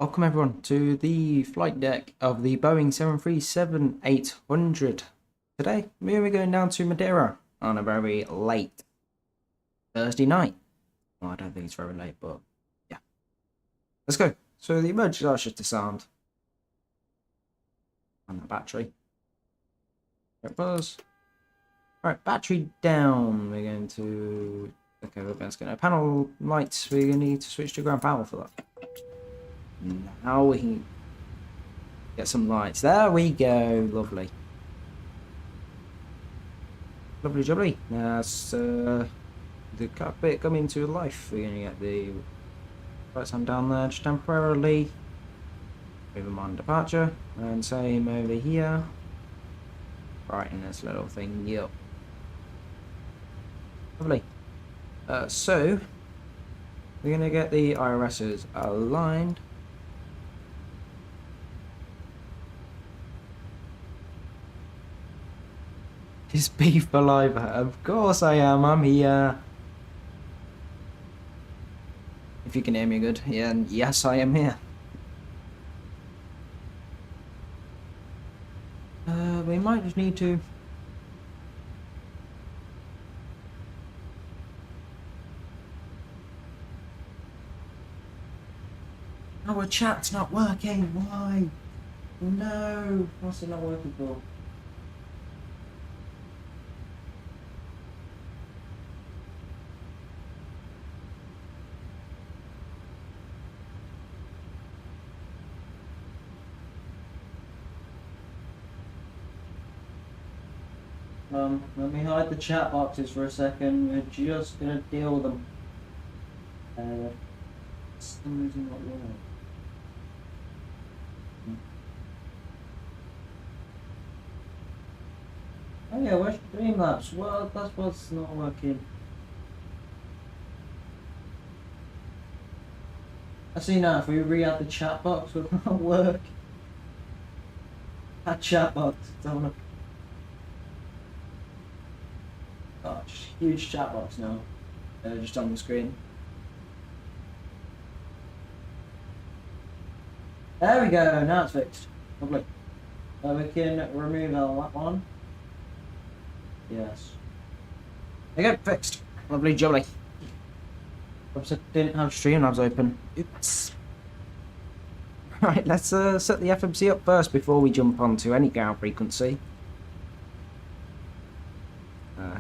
Welcome everyone to the flight deck of the Boeing 737-800. Today we are going down to Madeira on a very late Thursday night. Well, I don't think it's very late, but yeah. Let's go. So the emergency lights just disarmed. And the battery. There it was. Alright, battery down. We're going to... Okay, we're going to panel lights. We're going to need to switch to ground power for that. Now we can get some lights. There we go. Lovely. Lovely jubbly. Now it's the cockpit coming to life. We're going to get the lights on down there just temporarily. Move them on departure. And same over here. Brighten this little thing up. Lovely. So we're going to get the IRSs aligned. Is beef alive? Of course I am. I'm here. If you can hear me good. Yeah, and yes, I am here. We might just need to... Our chat's not working. Why? No. What's it not working for? Let me hide the chat boxes for a second. We're just gonna deal with them. For some reason not working. Oh yeah, where's Streamlabs? Well, that's what's not working. I see now, if we re-add the chat box, will that work? Add chat box, don't know. Oh, just a huge chat box now. Just on the screen. There we go, now it's fixed. Lovely. We can remove that one. Yes. There you go, fixed. Lovely jubbly. Oops, I didn't have Streamlabs open. Oops. Right, let's set the FMC up first before we jump onto any ground frequency.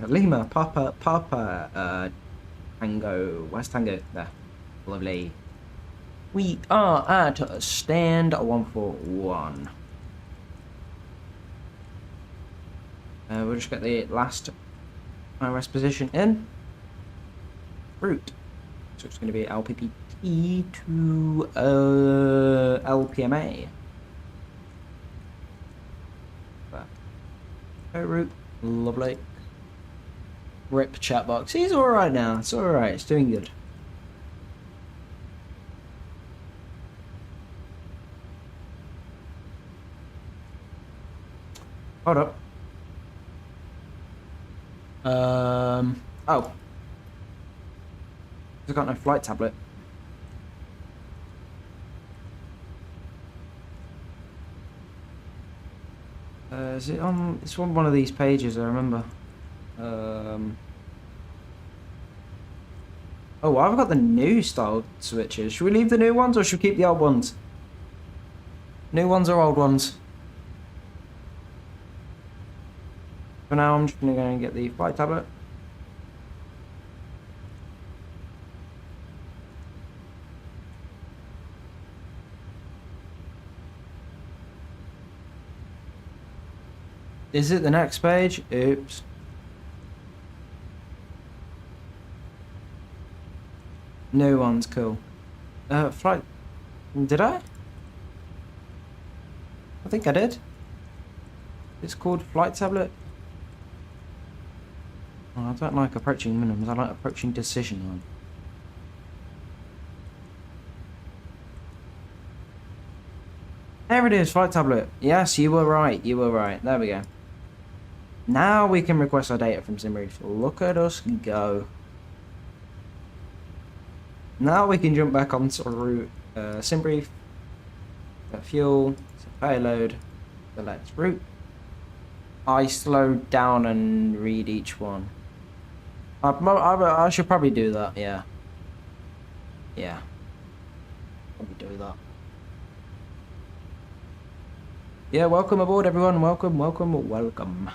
Lima, Papa, Tango, where's Tango? There. Lovely. We are at stand 141. We'll just get the last IRS position in. Route. So it's going to be LPPT to LPMA. Route. Lovely. Rip chat box. He's alright now. It's alright. It's doing good. Hold up. Oh. I've got no flight tablet. Is it on? It's on one of these pages, I remember. Oh, I've got the new style switches. Should we leave the new ones or should we keep the old ones? New ones or old ones? For now, I'm just going to go and get the flight tablet. Is it the next page? Oops. New one's cool. Flight... Did I? I think I did. It's called flight tablet. Oh, I don't like approaching minimums, I like approaching decision line. There it is, flight tablet. Yes, you were right, you were right. There we go. Now we can request our data from SimBrief. Look at us go. Now we can jump back onto route SimBrief Set fuel, set payload, select route. I slowed down and read each one. I should probably do that, yeah. Yeah. Probably do that. Yeah, welcome aboard everyone. Welcome, welcome, welcome.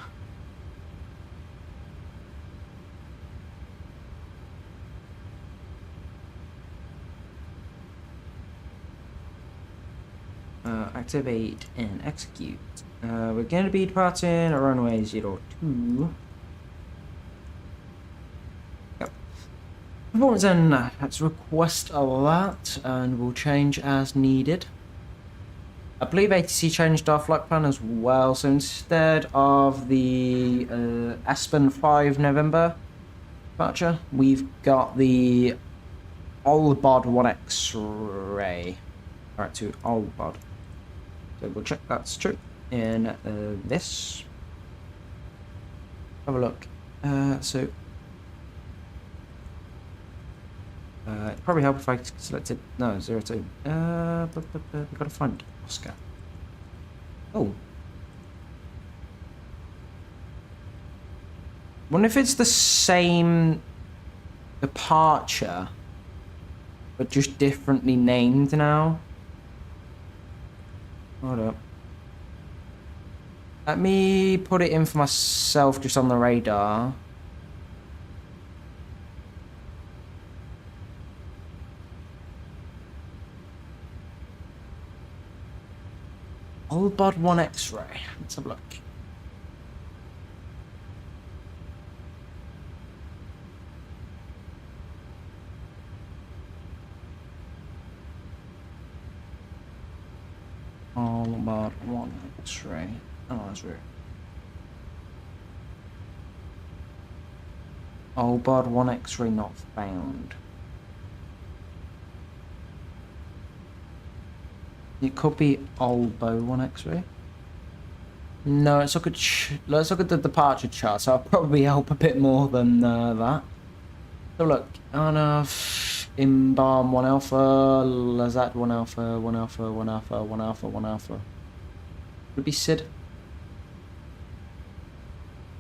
Activate and execute. We're going to be departing at runway 02. Yep. Performance then, let's request a lot and we'll change as needed. I believe ATC changed our flight plan as well, so instead of the Aspen 5 November departure, we've got the Olbod 1X-ray. Alright, to Olbod. So we'll check that's true in this. Have a look. It'd probably help if I selected no 02. We gotta find Oscar. Oh. Wonder if it's the same departure, but just differently named now. Hold up. Let me put it in for myself just on the radar. Olbod 1 X-ray. Let's have a look. Olbod 1 X-ray. Oh, that's weird. Olbod 1 X-ray not found. It could be Olbo 1 X-ray. No, let's look at the departure chart. So I'll probably help a bit more than that. So look, on Imbalm 1 Alpha, Lazat 1 Alpha, 1 Alpha, 1 Alpha, 1 Alpha, 1 Alpha. Would it be Sid?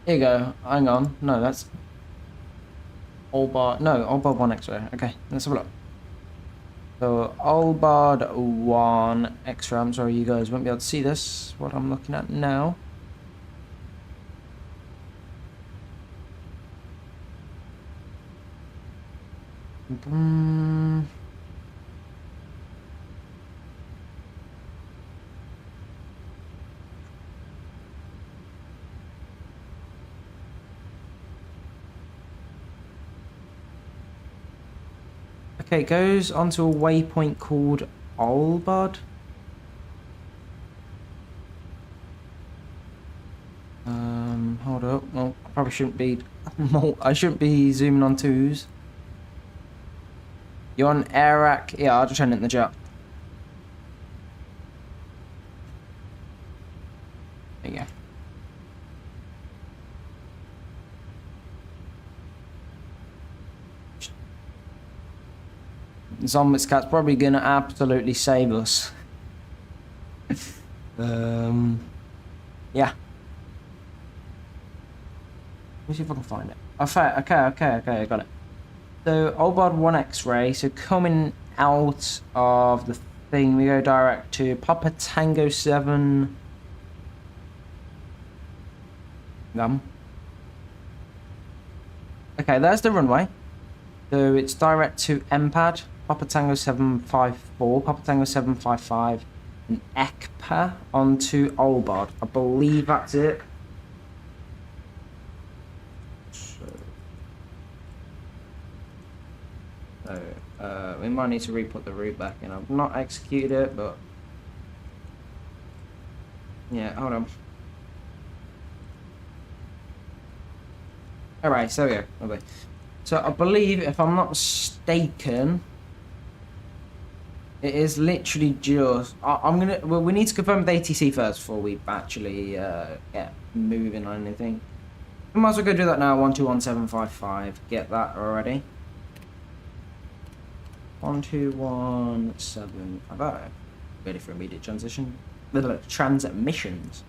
Here you go. Hang on. No, that's Olbod. No, Olbod 1 X-ray. Okay, let's have a look. So Olbod 1 X-ray. I'm sorry, you guys won't be able to see this. What I'm looking at now. Okay, it goes onto a waypoint called Olbod. Hold up. Well, I probably shouldn't be. I shouldn't be zooming on twos. You're on Airac. Yeah, I'll just send it in the chat. There you go. Zombie Cat's probably gonna absolutely save us. Yeah. Let me see if I can find it. Okay, I got it. So Olbod 1 X-ray. So coming out of the thing, we go direct to Papa Tango 7. Okay, there's the runway. So it's direct to MPAD, Papa Tango 754, Papa Tango 755, and ECPA onto Olbod. I believe that's it. So, we might need to re-put the route back in. I've not executed it, but yeah, hold on. Alright, so yeah, okay. So I believe, if I'm not mistaken, it is literally just. Well, we need to confirm with ATC first before we actually get moving on anything. We might as well go do that now. 121755. Get that already. 121755. Ready for immediate transition. Transmissions.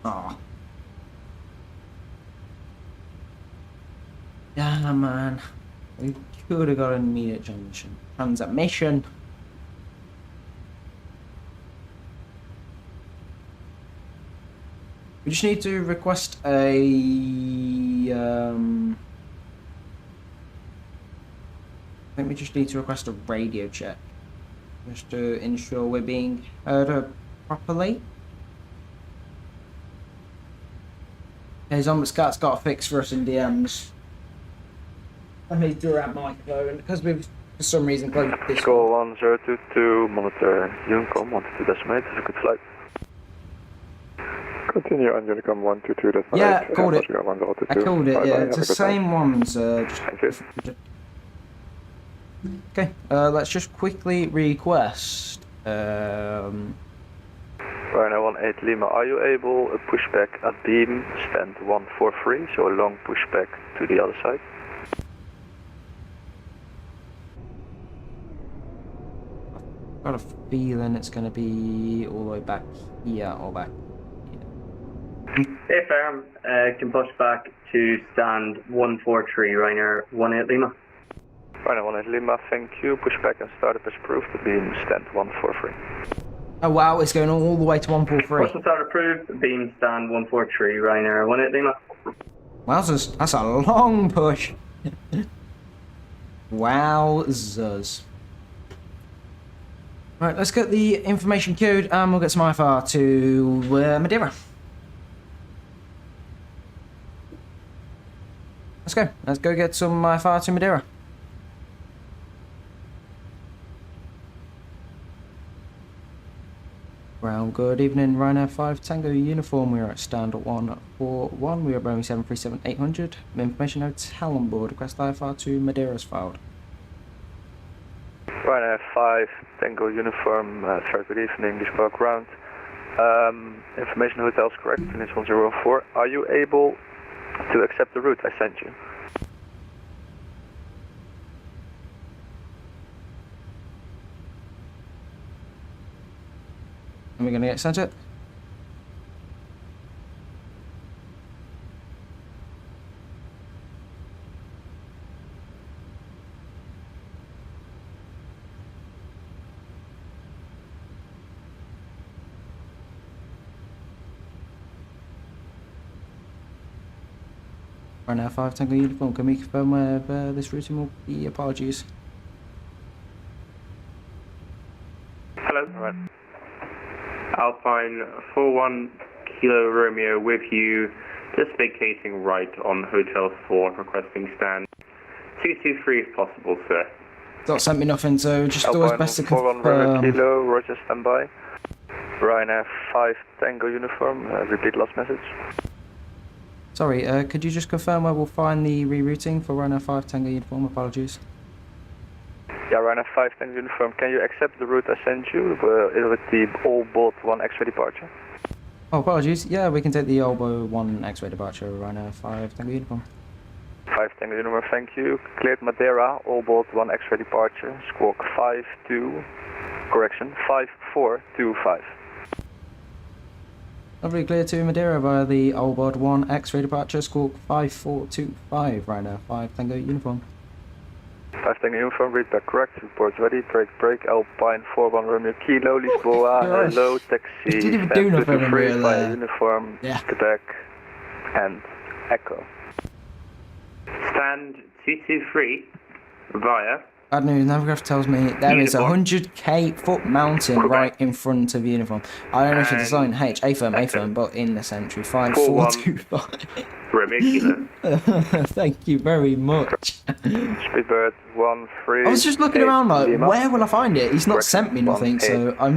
Oh. Yeah, man. We could have got an immediate transition. Transmission. We just need to request a I think we just need to request a radio check, just to ensure we're being heard properly. Okay, Zombie-Scat's got a fix for us in DMs. Let me do that microphone, because we've, for some reason, closed this Call 1022, monitor Unicom 122.8, is a good flight. Continue on Unicom 122.8. Yeah, called it. I called it, yeah. It's the same ones. Okay, let's just quickly request. Ryanair 18 Lima, are you able to push back a beam stand 143, so a long pushback to the other side? I've got a feeling it's going to be all the way back here or back here. Hey, firm, can push back to stand 143, Ryanair 18 Lima. Ryanair 18 Lima, thank you. Push back and start up as approved to beam stand 143. Oh wow, it's going all the way to 143. Push and start approved, beam stand 143, Ryanair 18 Lima. Wowzers, that's a long push. Wowzers. Right, let's get the information queued and we'll get some IFR to Madeira. Let's go get some IFR to Madeira. Well, good evening, Ryanair 5 Tango uniform. We are at stand 141. We are Boeing 737-800. Information hotel on board. Request IFR to Madeira's filed. Ryanair 5 Tango uniform. Very good evening. Lisbon ground. Information hotel is correct. Finish 104. Are you able to accept the route I sent you? Are we going to get sent it? Right now, 5 Tango uniform. Can we confirm where this routing will be? Apologies. Hello. Right. Alpine 41 Kilo Romeo with you, just vacating right on Hotel 4, requesting stand 223 if possible, sir. Not sent me nothing, so just Alpine always best to 41 confirm. Romeo Kilo, Roger, standby. Ryanair 5 Tango uniform, repeat last message. Sorry, could you just confirm where we'll find the rerouting for Ryanair 5 Tango uniform? Apologies. Yeah, Ryanair 5 Tango uniform, can you accept the route I sent you with the all-board 1 X-ray departure? Oh, apologies. Yeah, we can take the Olbo 1 X-ray departure, Ryanair 5 Tango uniform. 5 Tango uniform, thank you. Cleared Madeira, all-board 1 X-ray departure, squawk 5425. Lovely, clear to Madeira via the Olbo 1 X-ray departure, squawk 5425, Ryanair 5 Tango uniform. 5 Tango uniform, read back correct, reports ready, break, Alpine 41 Romeo Kilo, Lisboa, hello, taxi, didn't even do nothing in real, via uniform, Quebec, and Echo. Stand 223 via. Bad news, Navigraph tells me there is a 100k foot mountain right in front of uniform. I don't know if it's a sign H, A firm, but in the century, 5425. Romeo Kilo. Thank you very much. Speedbird 13. I was just looking around like, where will I find it? He's not sent me nothing, so I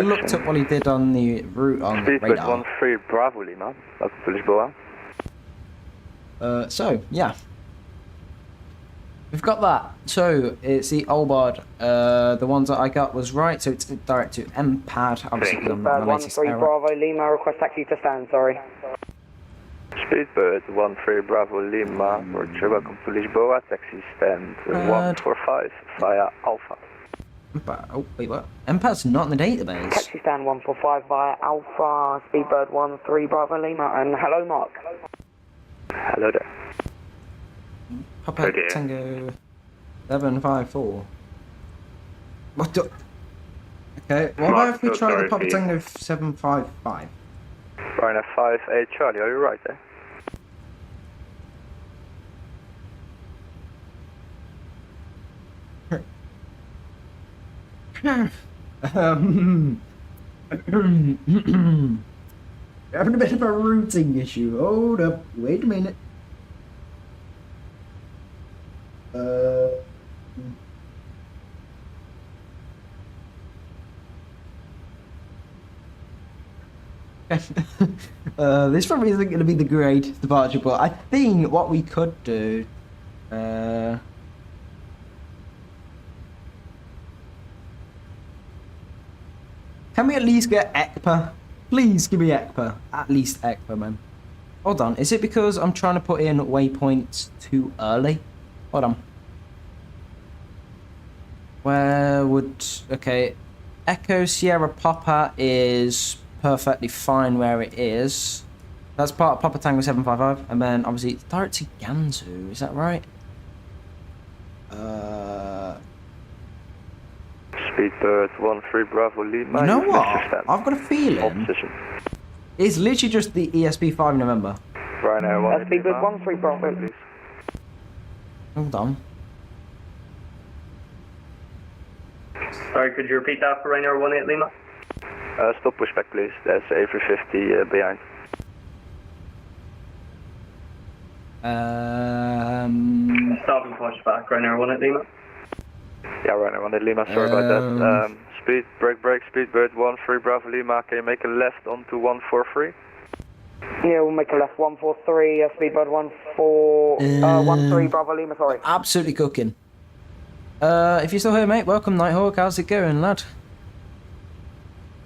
looked at what he did on the route on the radar. Speedbird 13 Bravo Lima, welcome to Lisboa. So, yeah. We've got that. So, it's the Olbard. The ones that I got was right, so it's direct to MPAD. Obviously, because I'm not the latest error. Bravo Lima, request taxi to stand, sorry. Speedbird 13 Bravo Lima, Roger, welcome to Lisboa, taxi stand 145 via Alpha. Oh, wait, what? Empat's not in the database. Taxi stand 145 via Alpha, Speedbird 13 Bravo Lima, and hello Mark. Hello there. Papa Oh dear. Tango 754. What the? Okay, what about if we try the Papa Tango 755? Ryanair 58 Charlie, are you right there? Having a bit of a routing issue. Hold up, wait a minute. This probably isn't going to be the great departure, but I think what we could do. Can we at least get ECPA? Please give me ECPA. At least ECPA, man. Hold on. Is it because I'm trying to put in waypoints too early? Hold on. Where would... Okay. Echo Sierra Papa is perfectly fine where it is. That's part of Papa Tango 755. And then, obviously, it's direct to Gansu. Is that right? Speedbird 13 Bravo Lima. You know you've what? missed your stand. I've got a Hold feeling position. it's literally just the ESP 5 November. Ryanair 1 Speedbird 13 Bravo. please. Hold on. Sorry, could you repeat that for Ryanair 18 Lima? Stop pushback, please. There's A350 behind. Stop and pushback, Ryanair 18 Lima. Yeah, Ryanair 1 Lima, sorry about that. Speed, break, Speedbird 13 Bravo Lima. Can you make a left onto 143? Yeah, we'll make a left 143, Speedbird 13 Bravo Lima, sorry. Absolutely cooking. If you're still here, mate, welcome, Nighthawk. How's it going, lad?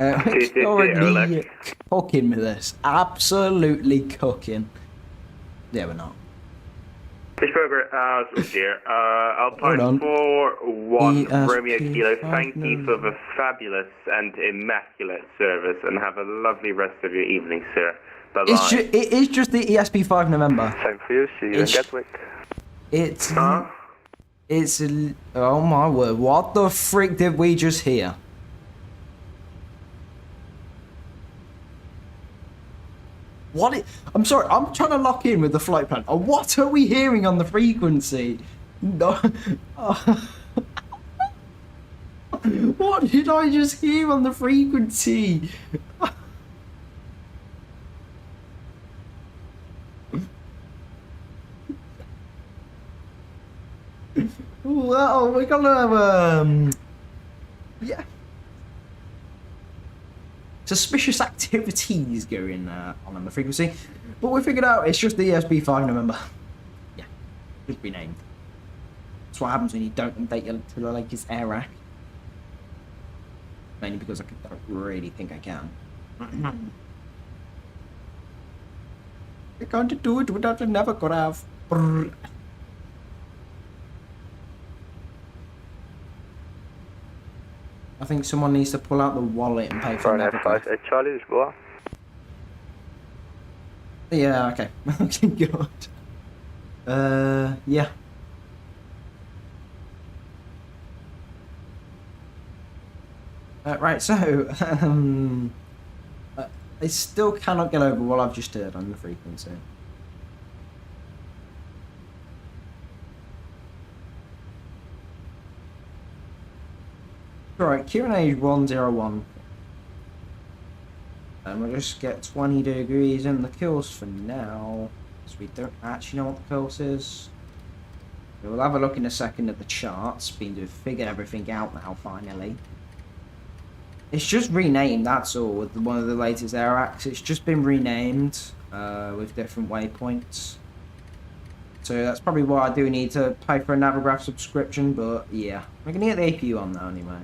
Already cooking with this. Absolutely cooking. Yeah, we're not. Fishburger, oh dear. Alpine on. 4-1 Romeo ESP Kilo, thank you for the fabulous and immaculate service, and have a lovely rest of your evening, sir. Bye-bye. It is just the ESP5 November. Same for you, see you in Gatwick. It's... Huh? It's... Oh my word, what the frick did we just hear? What? I'm sorry, I'm trying to lock in with the flight plan. What are we hearing on the frequency? No. What did I just hear on the frequency? Well, we're gonna yeah. Suspicious activities going on the frequency, but we figured out it's just the ESP5 November. Yeah, just be named. That's what happens when you don't update your to the latest air rack. Mainly because I don't really think I can. I can't do it without a never could have. Brrr. I think someone needs to pull out the wallet and pay for Ryanair it. 58 Charlie, Lisbon. Yeah, okay. Okay, good. Yeah. Right, so, I still cannot get over what I've just heard on the frequency. Alright, Q&A is 101. And we'll just get 20 degrees in the course for now, because we don't actually know what the course is. We'll have a look in a second at the charts, being to figure everything out now, finally. It's just renamed, that's all, with one of the latest air acts. It's just been renamed with different waypoints. So that's probably why I do need to pay for a Navigraph subscription, but yeah. We're going to get the APU on now anyway.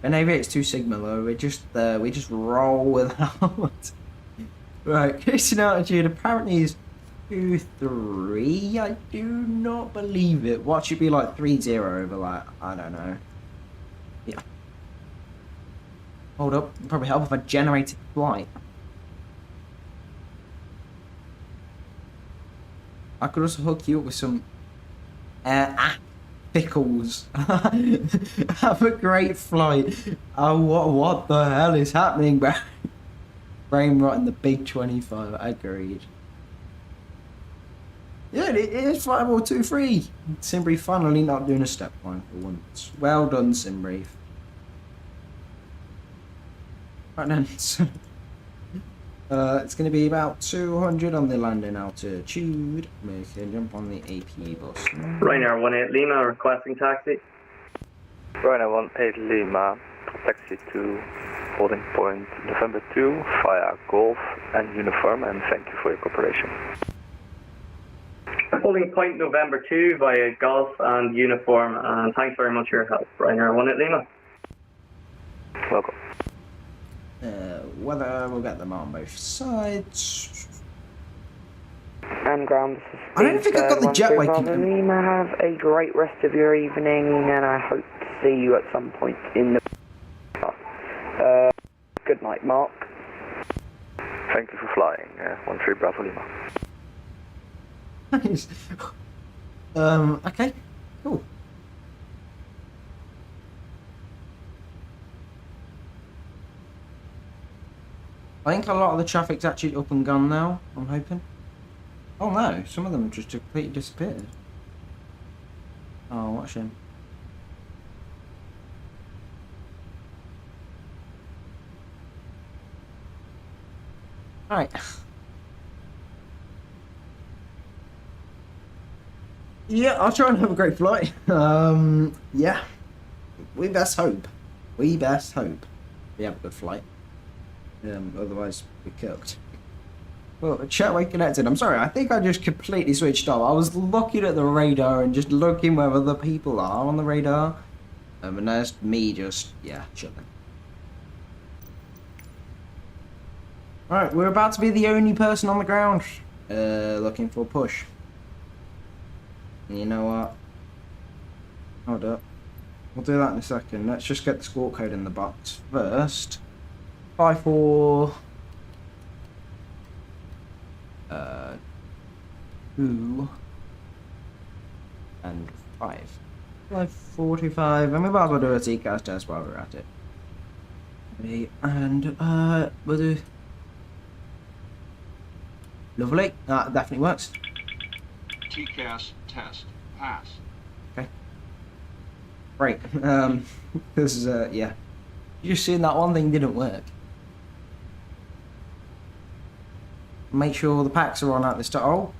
And aviate's 2 Sigma though, we just roll without. Right, Christian altitude apparently is 123. I do not believe it. What should be like 30 over like, I don't know. Yeah. Hold up. It'd probably help if I generated flight. I could also hook you up with some pickles. Have a great flight. Oh, what the hell is happening, bro? Brain rot in the big 25. Agreed. Yeah, it is flight 423. Simbrief finally not doing a step line for once. Well done, Simbrief. Right then, so, it's going to be about 200 on the landing altitude. We can jump on the AP bus. Ryanair 18 Lima requesting taxi. Ryanair 18 Lima, taxi to holding point November 2 via Golf and Uniform, and thank you for your cooperation. Holding point November 2 via Golf and Uniform, and thanks very much for your help. Ryanair 18 Lima. Welcome. Whether we'll get them on both sides. And ground. This is I don't think I've got the jetway Bravo Lima. Have a great rest of your evening, and I hope to see you at some point in the. Good night, Mark. Thank you for flying. 13 Bravo Lima. Nice. Okay, cool. I think a lot of the traffic's actually up and gone now, I'm hoping. Oh no, some of them just completely disappeared. Oh, what a shame. Alright. Yeah, I'll try and have a great flight. Yeah. We best hope. We best hope we have a good flight. Otherwise, we're cooked. Well, chatway connected. I'm sorry, I think I just completely switched off. I was looking at the radar and just looking where other people are on the radar. And there's me just, yeah, chilling. Alright, we're about to be the only person on the ground looking for a push. And you know what? Hold up. We'll do that in a second. Let's just get the squawk code in the box first. 54 2 and 5. 545, and we might as well do a TCAS test while we're at it. Okay, and we'll do. Lovely, that definitely works. TCAS test pass. Okay. Great. This is yeah. You just seen that one thing didn't work. Make sure the packs are on at this time. Oh,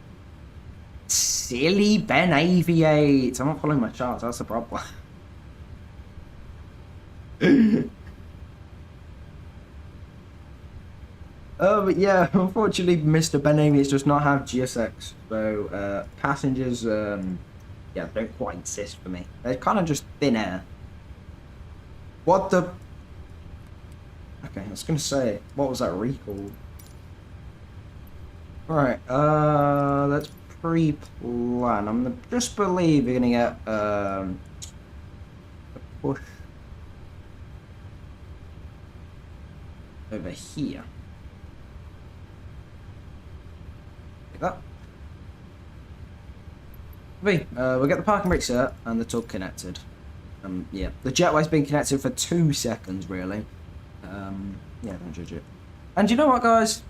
silly Ben Aviate. I'm not following my charts. That's the problem. But yeah, unfortunately, Mr. Ben Aviate does not have GSX, so passengers, yeah, don't quite exist for me. They're kind of just thin air. What the? Okay, I was gonna say, what was that recall? Alright, let's pre-plan. I'm gonna just believe we're gonna get a push over here. Like that. We'll get the parking brake set and the tug connected. Yeah, the jetway's been connected for 2 seconds, really. Yeah, don't judge it. And you know what, guys?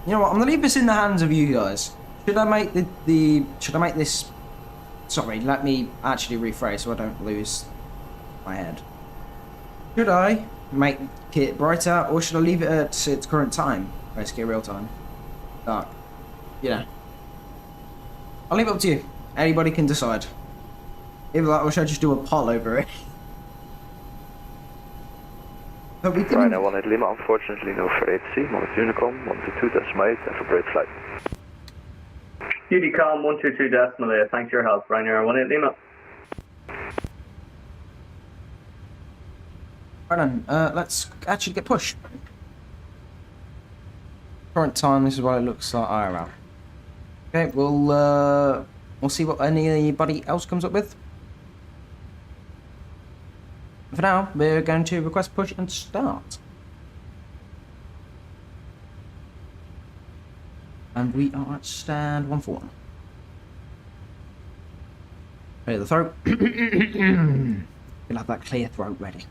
You know what? I'm gonna leave this in the hands of you guys. Should I make should I make this? Sorry, let me actually rephrase so I don't lose my head. Should I make it brighter, or should I leave it at its current time, basically real time? Dark. You know. I'll leave it up to you. Anybody can decide. Either that, or should I just do a poll over it? But we can... Ryanair 18 Lima, unfortunately no VATSIM, Monitor Unicom, 122.8, have a great flight. Unicom 122.8, thanks for your help. Ryanair 18 Lima. Right then, let's actually get pushed. Current time, this is what it looks like IRL. Okay, we'll see what anybody else comes up with. For now, we're going to request push and start. And we are at stand 141. Clear the throat. We'll have that clear throat ready.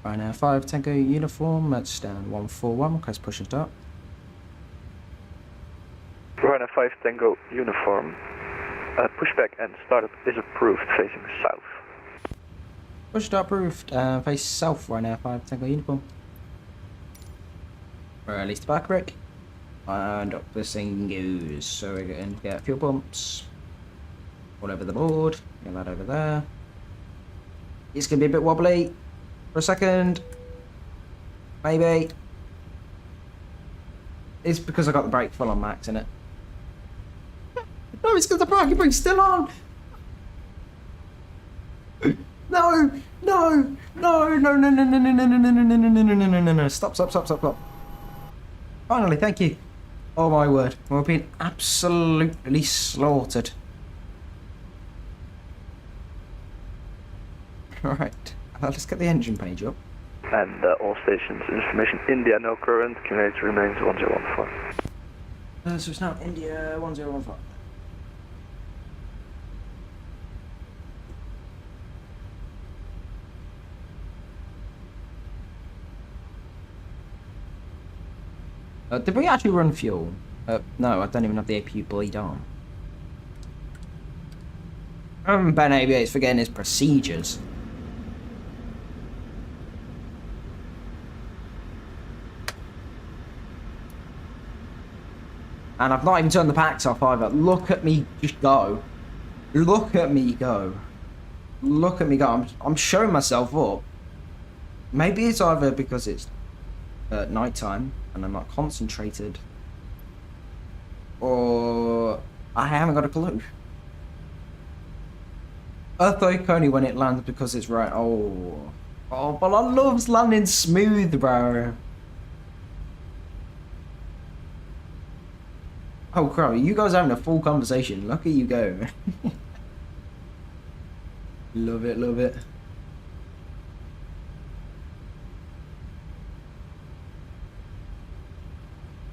RYANAIR 5 Tango uniform at stand 141. Request push and start. RYANAIR 5 Tango uniform. Pushback and startup is approved, facing south. Push start approved. Face south. RYANAIR 5 Tango uniform. Release the back brake. And up this thing goes. So we're going to get fuel pumps. All over the board. Get that over there. It's going to be a bit wobbly for a second. Maybe. It's because I got the brake full on max in it. No, it's because the braking brake's still on. No, no, no, no, no, no, no, no, no, no, no, no, no, no, no, no, no, no, no. Stop, stop, stop, stop, stop. Finally, thank you. Oh my word, we're being absolutely slaughtered. Alright, let's get the engine page up. And all stations, information India, no current, QNH remains 1014. So it's now India 1015. Did we actually run fuel? No, I don't even have the APU bleed on. Ben ABA's forgetting his procedures. And I've not even turned the packs off either. Look at me just go. Look at me go. Look at me go. I'm showing myself up. Maybe it's either because it's night time and I'm not concentrated, or I haven't got a clue. Earthquake only when it lands because it's right. Oh, but I love landing smooth, bro. Oh crap, you guys having a full conversation. Look at you go. Love it, love it.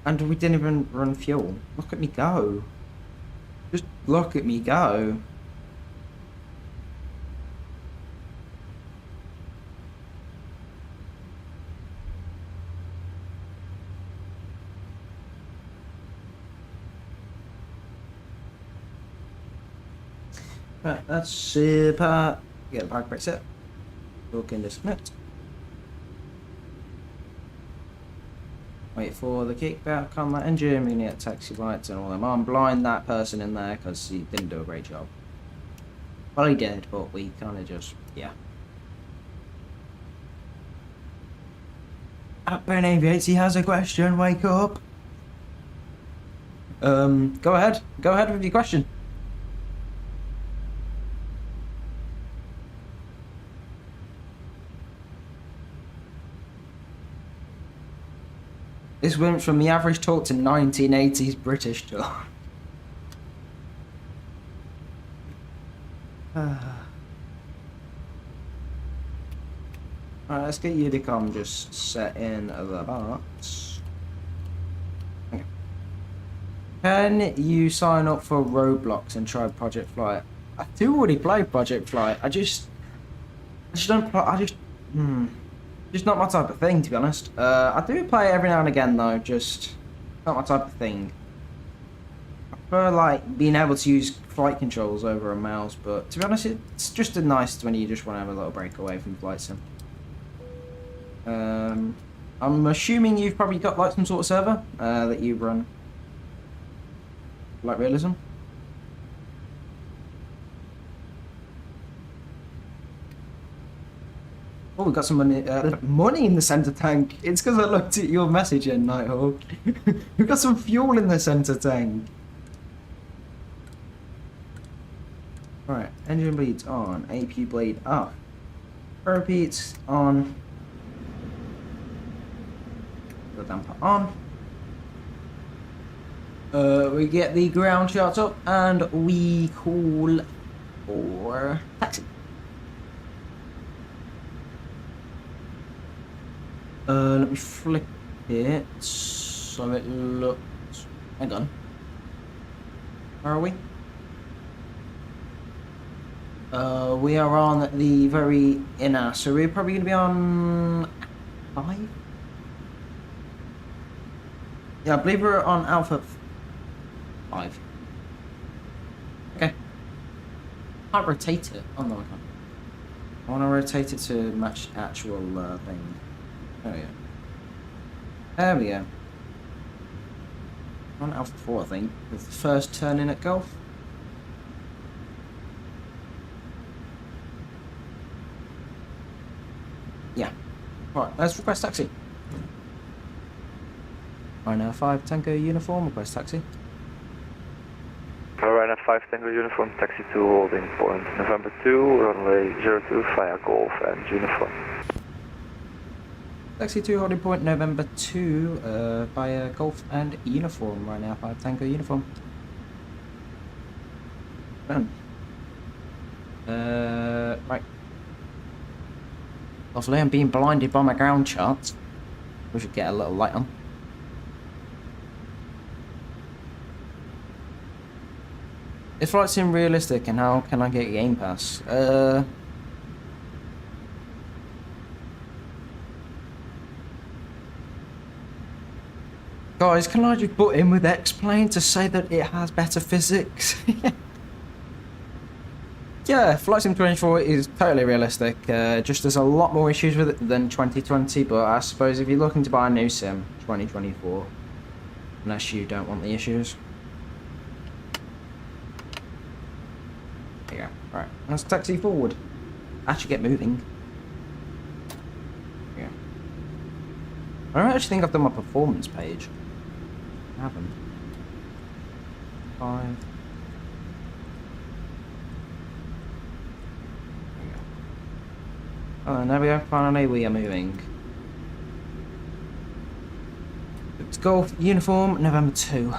And we didn't even run fuel. Look at me go. Just look at me go. Right, that's super. Get the park brake set. Look in this minute. Wait for the kickback on that engine. We need taxi lights and all them. I'm blind that person in there because he didn't do a great job. Well, he did, but we kind of just, yeah. Ben Aviates, he has a question. Wake up. Go ahead. Go ahead with your question. This went from the average talk to 1980s British talk. Alright, let's get Udicom just set in the box. Okay. Can you sign up for Roblox and try Project Flight? I do already play Project Flight. I just don't play. Just not my type of thing, to be honest. I do play it every now and again, though. Just not my type of thing. I prefer like being able to use flight controls over a mouse, but to be honest, it's just nice when you just want to have a little break away from flight sim. I'm assuming you've probably got like some sort of server that you run, like Realism. Oh, we got some money in the center tank. It's because I looked at your message in Nighthawk. We've got some fuel in the center tank. Alright, engine bleeds on, APU blade up. Repeats on. damper on. We get the ground charts up and we call for taxi. Let me flip it so it looks. Hang on. Where are we? We are on the very inner, so we're probably going to be on 5? Yeah, I believe we're on Alpha 5. Okay. Can't rotate it. Oh no, I can't. I want to rotate it to match the actual thing. There we go. There we go. On Alpha 4, I think, with the first turn in at Golf. Yeah. Right, let's request taxi. RYANAIR 5 Tango uniform, request taxi. RYANAIR 5 Tango uniform, taxi to holding point November 2, runway 02 via Golf and uniform. Taxi to holding point November 2 via Golf and uniform, RYANAIR 5 Tango uniform. Done. Right. Lovely, I'm being blinded by my ground charts. We should get a little light on. If flight sim realistic, and how can I get Game Pass? Guys, can I just put in with X-Plane to say that it has better physics? Yeah, Flight Sim 24 is totally realistic, just there's a lot more issues with it than 2020, but I suppose if you're looking to buy a new sim, 2024, unless you don't want the issues. There you go, right, let's taxi forward. Actually get moving. Yeah. I don't actually think I've done my performance page. I haven't. 5. Oh, and there we go, finally we are moving. It's Golf uniform, November 2.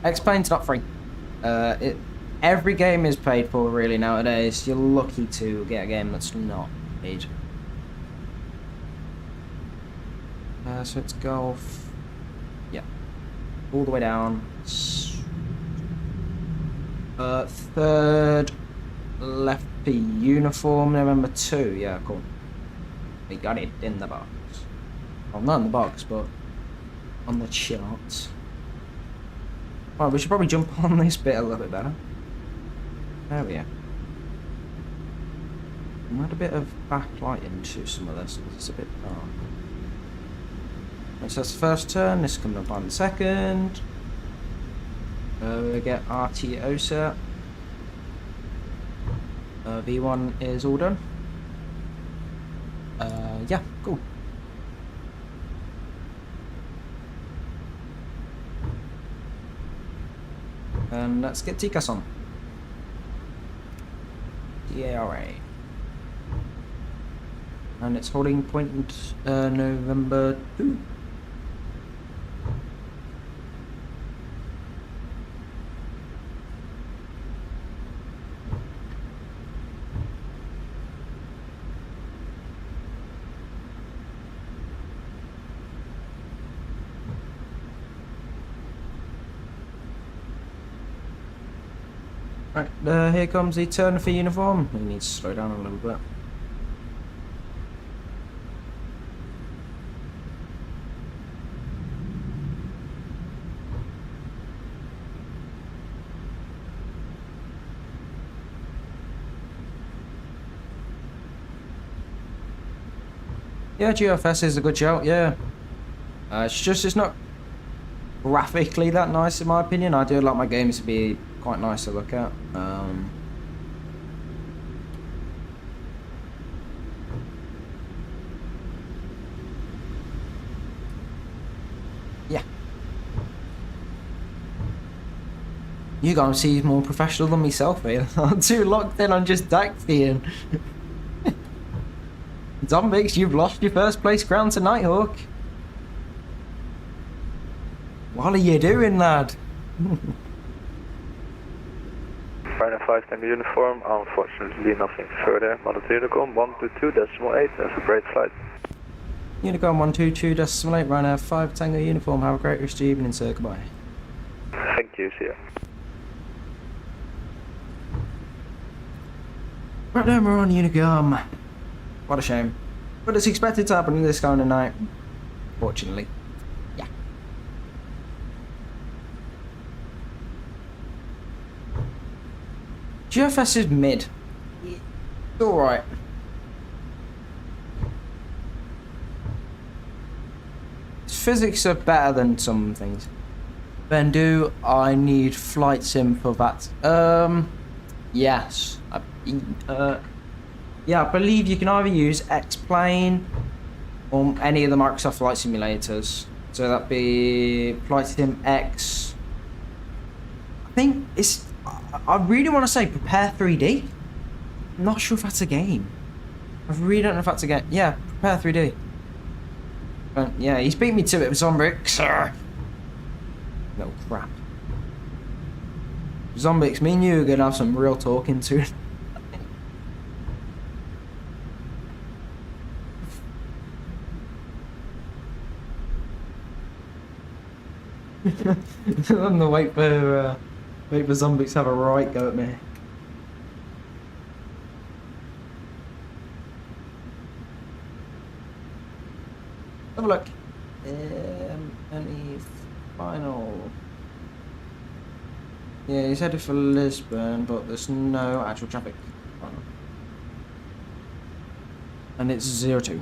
X-Plane's not free. Every game is paid for really nowadays. You're lucky to get a game that's not paid. So it's Golf. Yeah. All the way down. Third left P uniform, November 2. Yeah, cool. We got it in the box. Well, not in the box, but on the charts. Right, we should probably jump on this bit a little bit better. There we are. Add a bit of backlight into some of this, because it's a bit dark. Right, so that's the first turn, this is coming up on the second. We get RTO set. V1 is all done. Yeah, cool. And let's get TCAS on. DARA. And it's holding point November 2. Right, here comes the turn for uniform. We need to slow down a little bit. Yeah, GFS is a good shout, yeah. It's not graphically that nice in my opinion. I do like my games to be quite nice to look at. Yeah. You guys see more professional than myself here. I'm too locked in on just taxiing. Zombies, you've lost your first place crown to Nighthawk. What are you doing, lad? Ryanair 5 Tango uniform, unfortunately nothing further. Mother Unicorn 122.8, that's a great flight. Unicorn 122.8, Ryanair 5 Tango uniform. Have a great rest of the evening, sir. Goodbye. Thank you, see ya. Right now we're on Unicom. What a shame. But it's expected to happen this kind of night. Fortunately. Yeah. GFS is mid. It's alright. Its physics are better than some things. Then do I need flight sim for that? Yes. Yeah, I believe you can either use X-Plane or any of the Microsoft flight simulators. So that'd be Flight Sim X. I think it's... I really want to say Prepare 3D. I'm not sure if that's a game. I really don't know if that's a game. Yeah, Prepare 3D. But yeah, he's beat me to it with Zombix. No crap. Zombix, me and you are going to have some real talking to. I'm gonna wait for Zombix to have a right go at me. Have a look. Any final? Yeah, he's headed for Lisbon, but there's no actual traffic. And it's 02.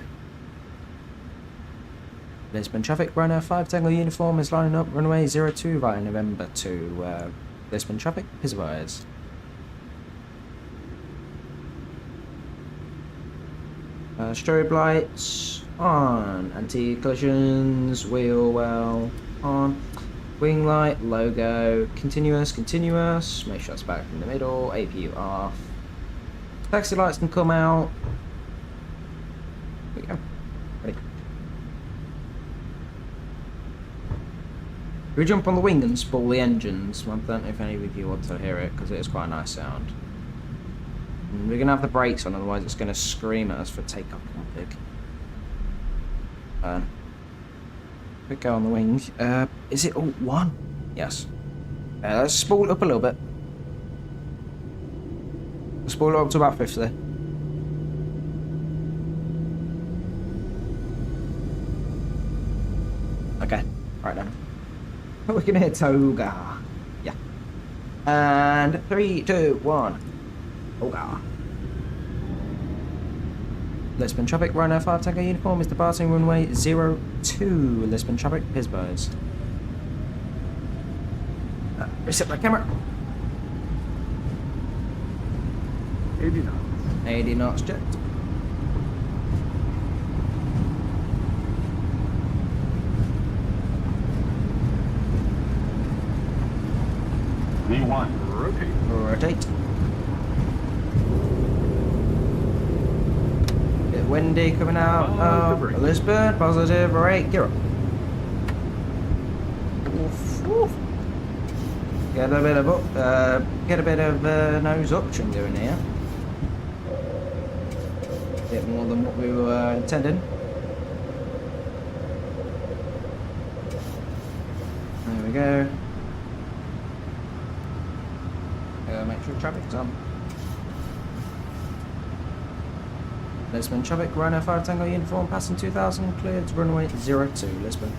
Lisbon traffic, Ryanair 5 Tango uniform is lining up runway 02 via November to Lisbon traffic, his wires. Strobe lights on, anti-collisions, wheel well on, wing light, logo, continuous, make sure it's back in the middle, APU off. Taxi lights can come out. There we go. Ready. We jump on the wing and spool the engines. I don't know if any of you want to hear it because it is quite a nice sound. And we're gonna have the brakes on, otherwise it's gonna scream at us for takeoff config. We go on the wing. Is it alt 1? Yes. Let's spool it up a little bit. Let's spool it up to about 50. Okay, right then. We can hit Toga. Yeah. And 3, 2, 1. Toga. Lisbon traffic, Ryanair 5 Tango uniform is departing runway 02. Lisbon traffic, Pisbos. Reset my camera. 80 knots. 80 knots jet. V1, rotate. Rotate. Bit windy coming out of Lisbon. Positive rate. Gear up. Oof, oof. Get a bit of nose option going here. Bit more than what we were intending. There we go. Make sure traffic's on. Lisbon traffic, Ryanair 5 Tango uniform, passing 2000, cleared to runway 02, Lisbon.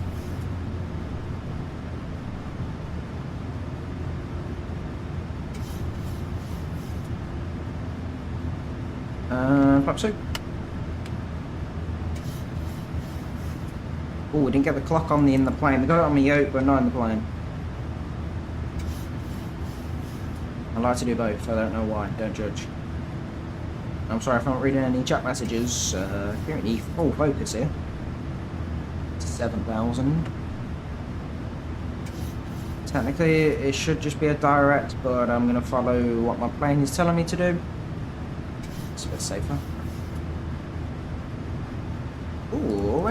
Flap 2. Oh, we didn't get the clock on in the plane. We got it on the yoke, but not in the plane. I like to do both, I don't know why, don't judge. I'm sorry if I'm not reading any chat messages. Currently full focus here. 7,000. Technically it should just be a direct, but I'm going to follow what my plane is telling me to do. It's a bit safer.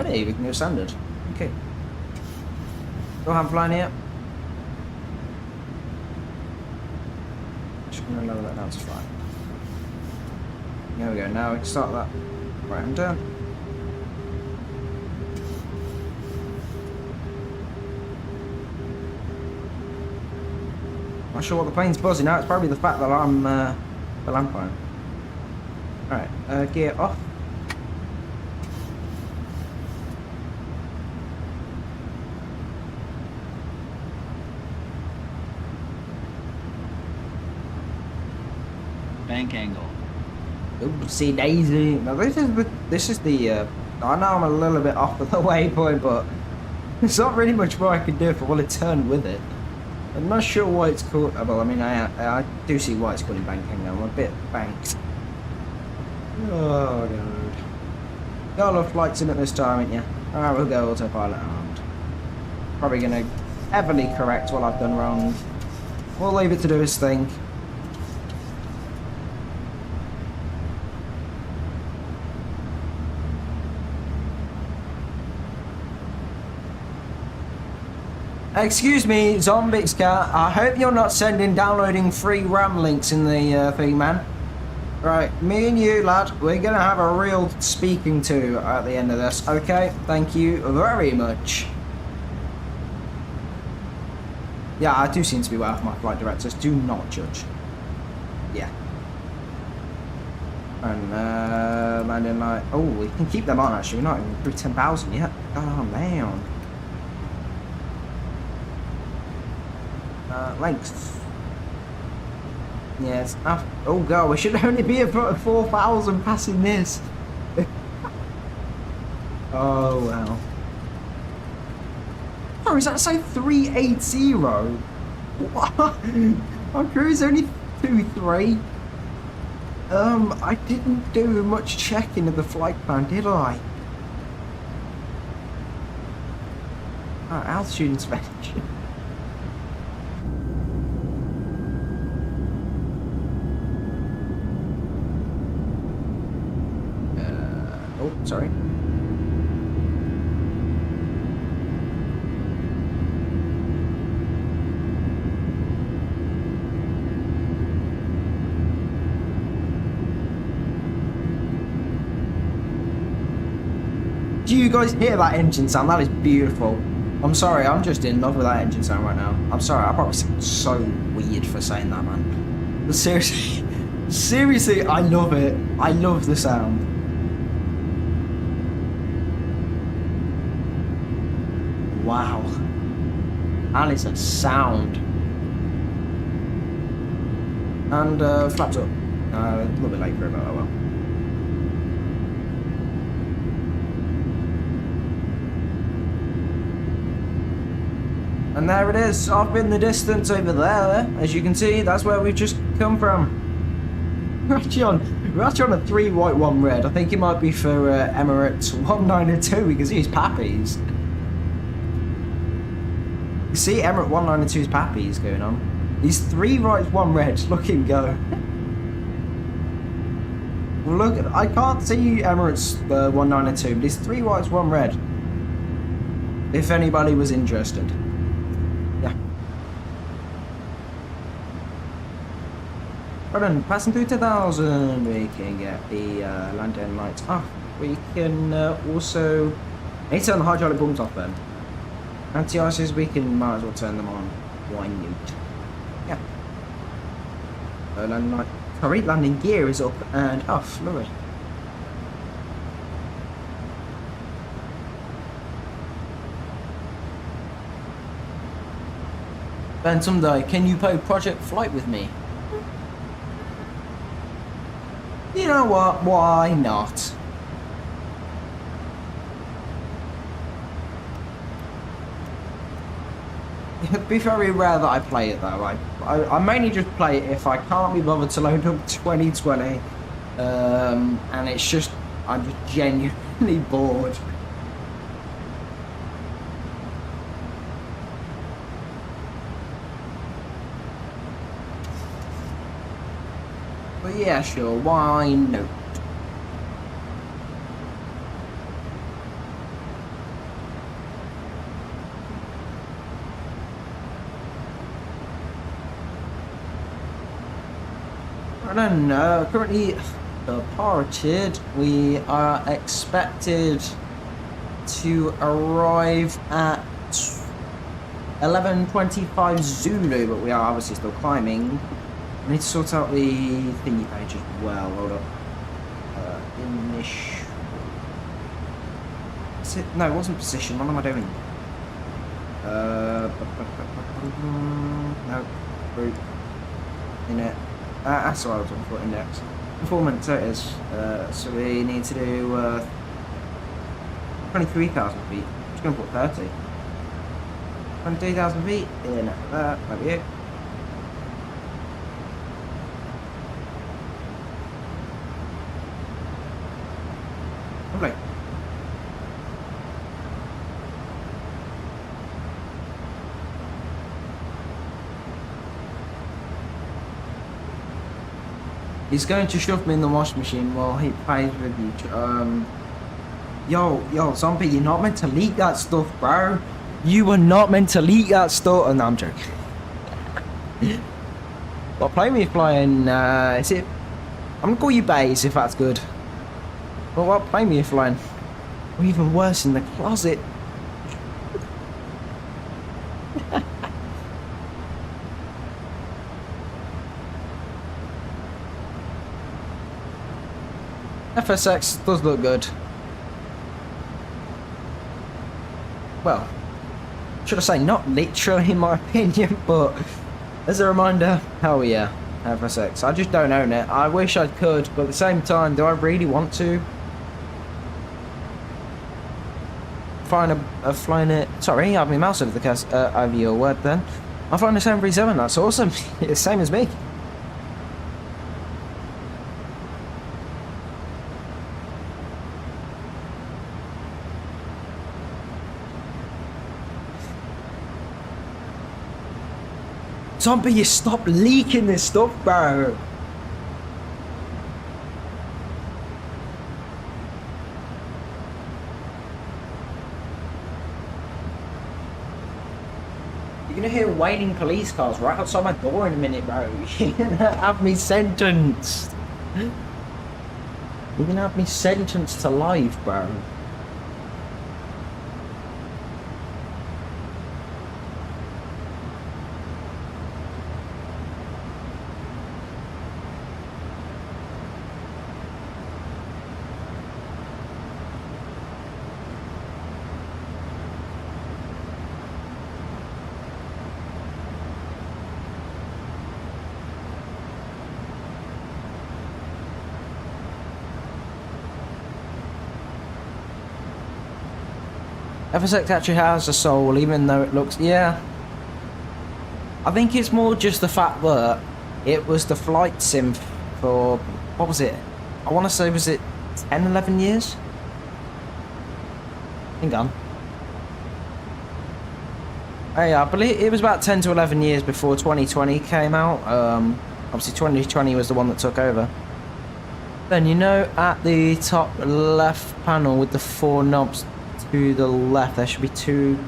ready. We can go standard. Okay. Still haven't flying yet. Just gonna lower that down to 5. There we go. Now we can start that right hand turn. Not sure what the plane's buzzing now. It's probably the fact that I'm the land plane. Alright, gear off. Bank angle. Oopsie daisy. Now this is the I know I'm a little bit off of the waypoint, but there's not really much more I can do if I want to turn with it. I'm not sure why it's called. Well, I mean, I do see why it's called in bank angle. I'm a bit banked. Oh god. Got a lot of flights in at this time, ain't you? Alright, we'll go autopilot armed. Probably gonna heavily correct what I've done wrong. We'll leave it to do its thing. Excuse me, Zombix Cat. I hope you're not downloading free RAM links in the thing, man. Right, me and you, lad, we're gonna have a real speaking to at the end of this, okay? Thank you very much. Yeah, I do seem to be way off my flight directors. Do not judge. Yeah. And landing like, oh, we can keep them on actually. We're not even through 10,000 yet. Oh man. Length. Yes. Oh god, we should only be about 4,000 passing this. Oh wow. Oh, is that say 380? What? Our cruise only 2-3. I didn't do much checking of the flight plan, did I? Altitude inspection. Oh, sorry. Do you guys hear that engine sound? That is beautiful. I'm sorry, I'm just in love with that engine sound right now. I'm sorry, I probably sound so weird for saying that, man. But seriously, seriously, I love it. I love the sound. Wow. That is a sound. And flaps up. A little bit late for it, but oh well. And there it is, off in the distance over there. As you can see, that's where we've just come from. We're actually on a 3 white, 1 red. I think it might be for Emirates 192 because he's Pappies. You see Emirates 192's Pappies going on. These 3 whites, 1 red. Look him go. Look, I can't see Emirates 192, but it's 3 whites, 1 red. If anybody was interested. Yeah. Right on, passing through 2,000, we can get the lantern lights off. We can also need to turn the hydraulic pumps off then. Anti-ices, we can might as well turn them on. Why not? Yeah. Landing light. Sorry, landing gear is up and off. Lovely. Ben, someday, can you play Project Flight with me? You know what? Why not? It'd be very rare that I play it though. I mainly just play it if I can't be bothered to load up 2020, and it's just I'm just genuinely bored. But yeah, sure, why not? And then currently departed. We are expected to arrive at 11:25 Zulu, but we are obviously still climbing. I need to sort out the thingy page as well. Hold up. Initial. No, it wasn't position. What am I doing? No. Group. In it. That's what I was looking for. Index. Performance. There it is. So we need to do 23,000 feet. I'm just going to put 30. 23,000 feet. In that. Might be it. Lovely. He's going to shove me in the washing machine while he plays with you. Yo, zombie, you're not meant to leak that stuff, bro. You were not meant to leak that stuff. Oh, no, I'm joking. What plane are you flying? Is it? I'm gonna call you Bays if that's good. Well, what plane are you flying? Or even worse, in the closet. FSX does look good. Well, should I say not literally in my opinion, but as a reminder, hell yeah, FSX. I just don't own it. I wish I could, but at the same time, do I really want to? I've flown it. Sorry, I have my mouse over the over your word then. I'm flying the 737, that's awesome. It's the same as me. Zombie, you stop leaking this stuff, bro. You're gonna hear waiting police cars right outside my door in a minute, bro. You're gonna have me sentenced. You're gonna have me sentenced to life, bro. FSX actually has a soul, even though it looks... Yeah. I think it's more just the fact that it was the flight sim for... What was it? I want to say, was it 10, 11 years? Hang on. Oh yeah, I believe it was about 10 to 11 years before 2020 came out. Obviously 2020 was the one that took over. Then, you know, at the top left panel with the 4 knobs... To the left, there should be 2.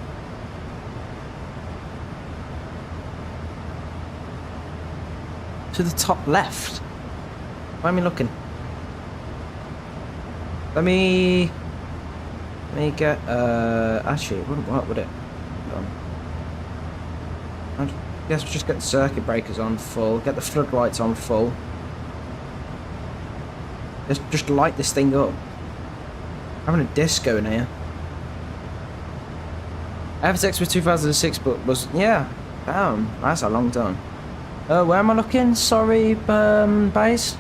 To the top left. Why am I looking? Let me get. Actually, it wouldn't work, would it? I guess we'll just get the circuit breakers on full. Get the floodlights on full. Just light this thing up. I'm having a disco in here. FSX was 2006, but was, yeah, damn, that's a long time. Where am I looking? Sorry, base.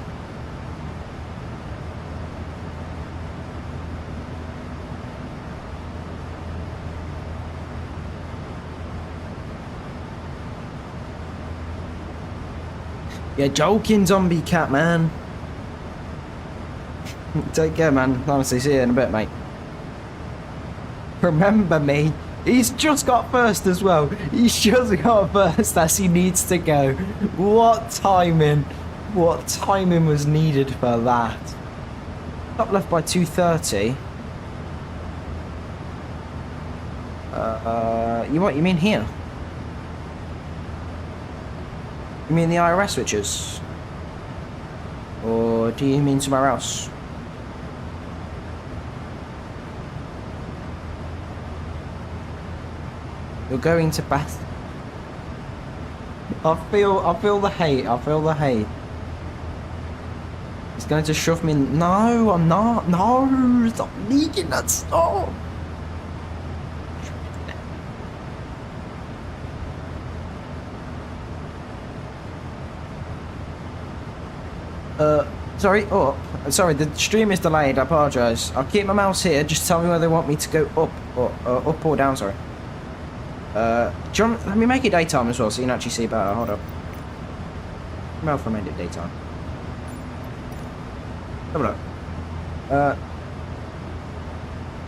You're joking, zombie cat, man. Take care, man. Honestly, see you in a bit, mate. Remember me. He's just got first as well. He's just got first as he needs to go. What timing? What timing was needed for that? Top left by 230. You mean here? You mean the IRS switches? Or do you mean somewhere else? You're going to Bath. I feel the hate. I feel the hate. He's going to shove me in. No, I'm not. No, stop leaking that stuff. Sorry. Oh, sorry. The stream is delayed. I apologise. I'll keep my mouse here. Just tell me whether they want me to go up or down. Sorry. John, let me make it daytime as well, so you can actually see better. Hold up. Well, if I made it daytime. Have a look.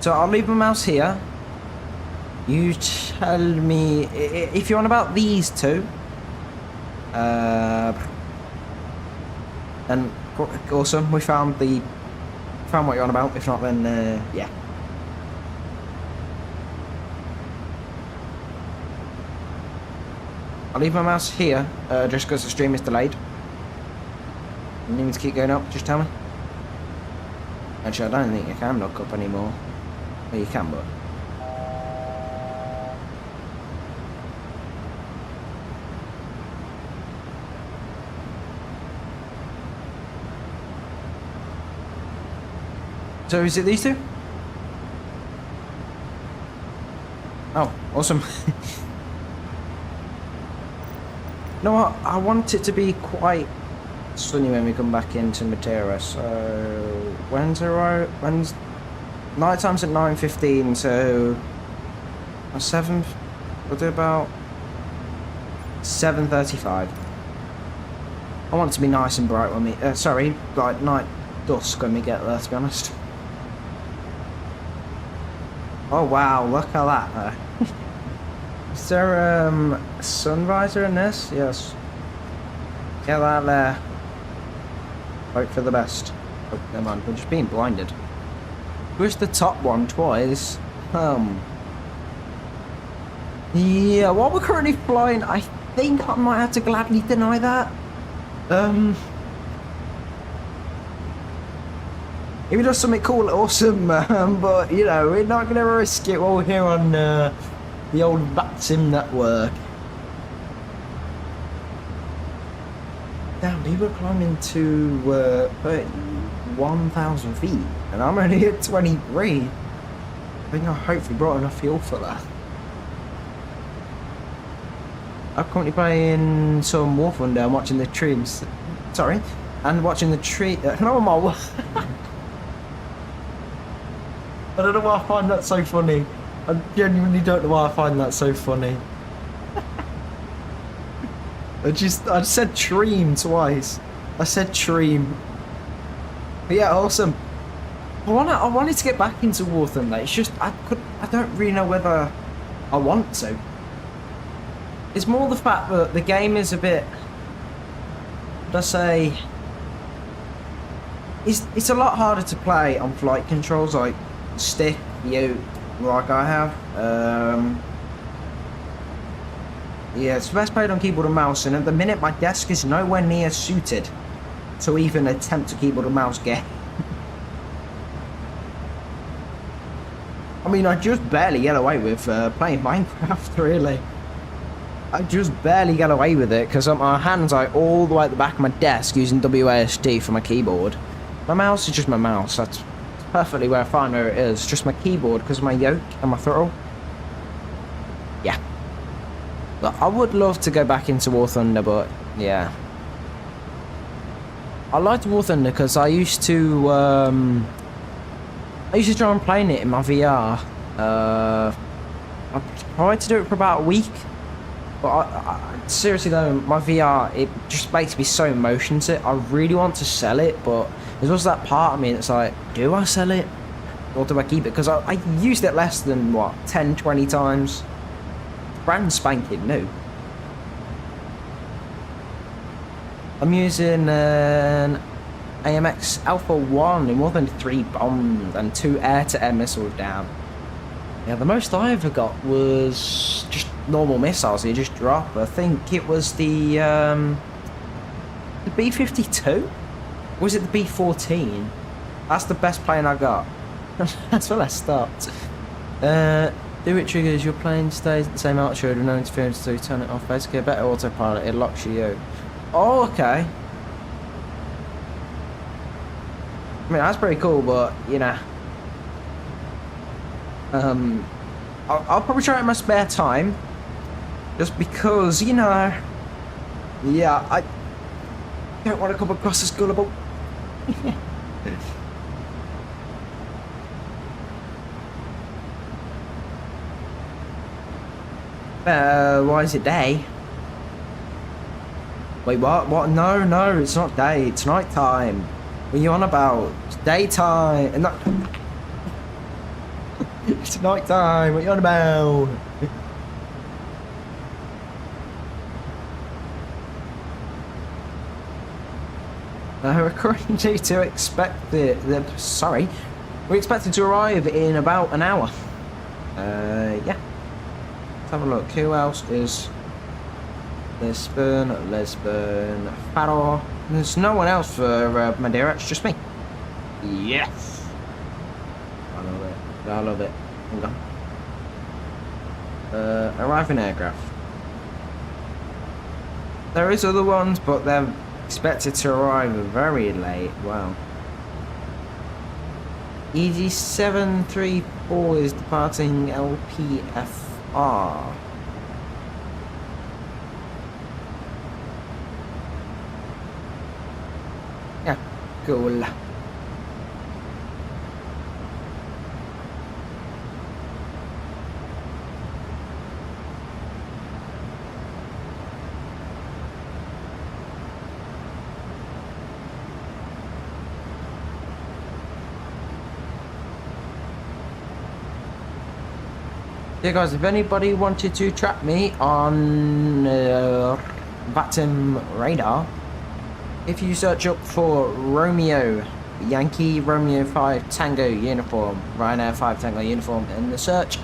So I'll leave my mouse here. You tell me if you're on about these two. And awesome, we found what you're on about. If not, then yeah. I'll leave my mouse here, just because the stream is delayed. You need me to keep going up? Just tell me. Actually, I don't think you can look up anymore. Well, you can, but... So is it these two? Oh, awesome. You know what? I want it to be quite sunny when we come back into Madeira. So when's night time's at 9:15. So 7. We'll do about 7:35. I want it to be nice and bright when we. Sorry, like night dusk when we get there. To be honest. Oh wow! Look at that. Is there a sun visor in this? Yes. Get that there. Hope for the best. Oh, never mind. We're just being blinded. Push the top one twice. Yeah, while we're currently flying, I think I might have to gladly deny that. If he does something cool, awesome, but you know, we're not gonna risk it while we're here on the old VATSIM network. Damn, people are climbing to 1,000 feet, and I'm only at 23. I think I hopefully brought enough fuel for that. I'm currently playing some War Thunder and watching the trees. Sorry, and watching the tree. No, my. I don't know why I find that so funny. I genuinely don't know why I find that so funny. I said tream twice. I said tream. But yeah, awesome. I wanted to get back into War Thunder. It's just I don't really know whether I want to. It's more the fact that the game is a bit, would I say, it's a lot harder to play on flight controls like stick, like I have. Yeah, it's best played on keyboard and mouse, and at the minute my desk is nowhere near suited to even attempt a keyboard and mouse game. I mean, I just barely get away with playing Minecraft, really. I just barely get away with it because my hands are all the way at the back of my desk using WASD for my keyboard. My mouse is just my mouse. That's perfectly fine where it is. Just my keyboard because of my yoke and my throttle. Yeah. But I would love to go back into War Thunder, but yeah. I liked War Thunder because I used to try and play it in my VR. I tried to do it for about a week. But I seriously though, my VR, it just makes me so motion sick. I really want to sell it, but there's also that part of me that's like, do I sell it? Or do I keep it? Because I used it less than, what, 10, 20 times. Brand spanking new. I'm using an AMX Alpha 1 in more than 3 bombs and 2 air-to-air missiles down. Yeah, the most I ever got was just normal missiles, you just drop. I think it was the B-52. Was it the B14? That's the best plane I got. That's where I stopped. Do it triggers, your plane stays at the same altitude with no interference, so you turn it off. Basically a better autopilot, it locks you. Oh, okay. I mean, that's pretty cool, but, you know. I'll probably try it in my spare time. Just because, you know. Yeah, I don't want to come across as gullible. Why is it day? Wait, what? What? No, no, it's not day. It's night time. What are you on about? It's daytime. And not... It's night time. What are you on about? According to expect sorry, we're expected to arrive in about an hour. Yeah. Let's have a look. Who else is Lisbon, Faro? There's no one else for Madeira. It's just me. Yes. I love it. I love it. Hold on. Arriving aircraft. There is other ones, but they're expected to arrive very late. Wow. EG734 is departing LPFR. Yeah, cool. Yeah guys, if anybody wanted to track me on VATSIM radar, if you search up for Romeo, Yankee Romeo 5 Tango uniform, RYANAIR 5 Tango uniform in the search,